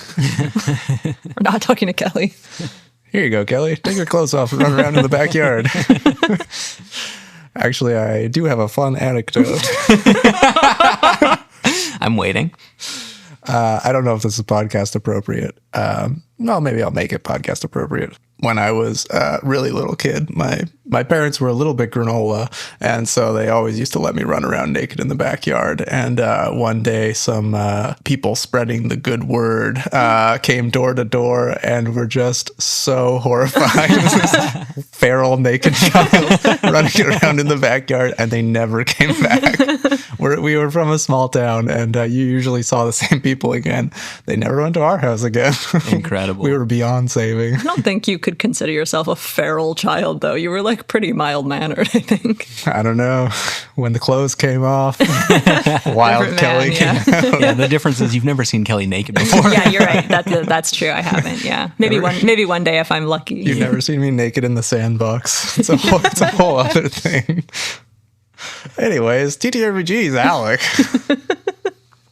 We're not talking to Kelly. Here you go, Kelly. Take your clothes off and run around in the backyard. Actually, I do have a fun anecdote. I'm waiting. I don't know if this is podcast appropriate. Well, maybe I'll make it podcast appropriate. When I was a really little kid, my parents were a little bit granola, and so they always used to let me run around naked in the backyard. And one day, some people spreading the good word came door to door and were just so horrified. This feral naked child running around in the backyard, and they never came back. We were from a small town, and you usually saw the same people again. They never went to our house again. Incredible. We were beyond saving. I don't think you could consider yourself a feral child, though. You were like pretty mild-mannered, I think. I don't know. When the clothes came off, Wild Kelly came out. Yeah, the difference is you've never seen Kelly naked before. Yeah, you're right. That's true. I haven't. Yeah, maybe one day if I'm lucky. You've never seen me naked in the sandbox. It's a whole other thing. Anyways, TTRPGs, Alec.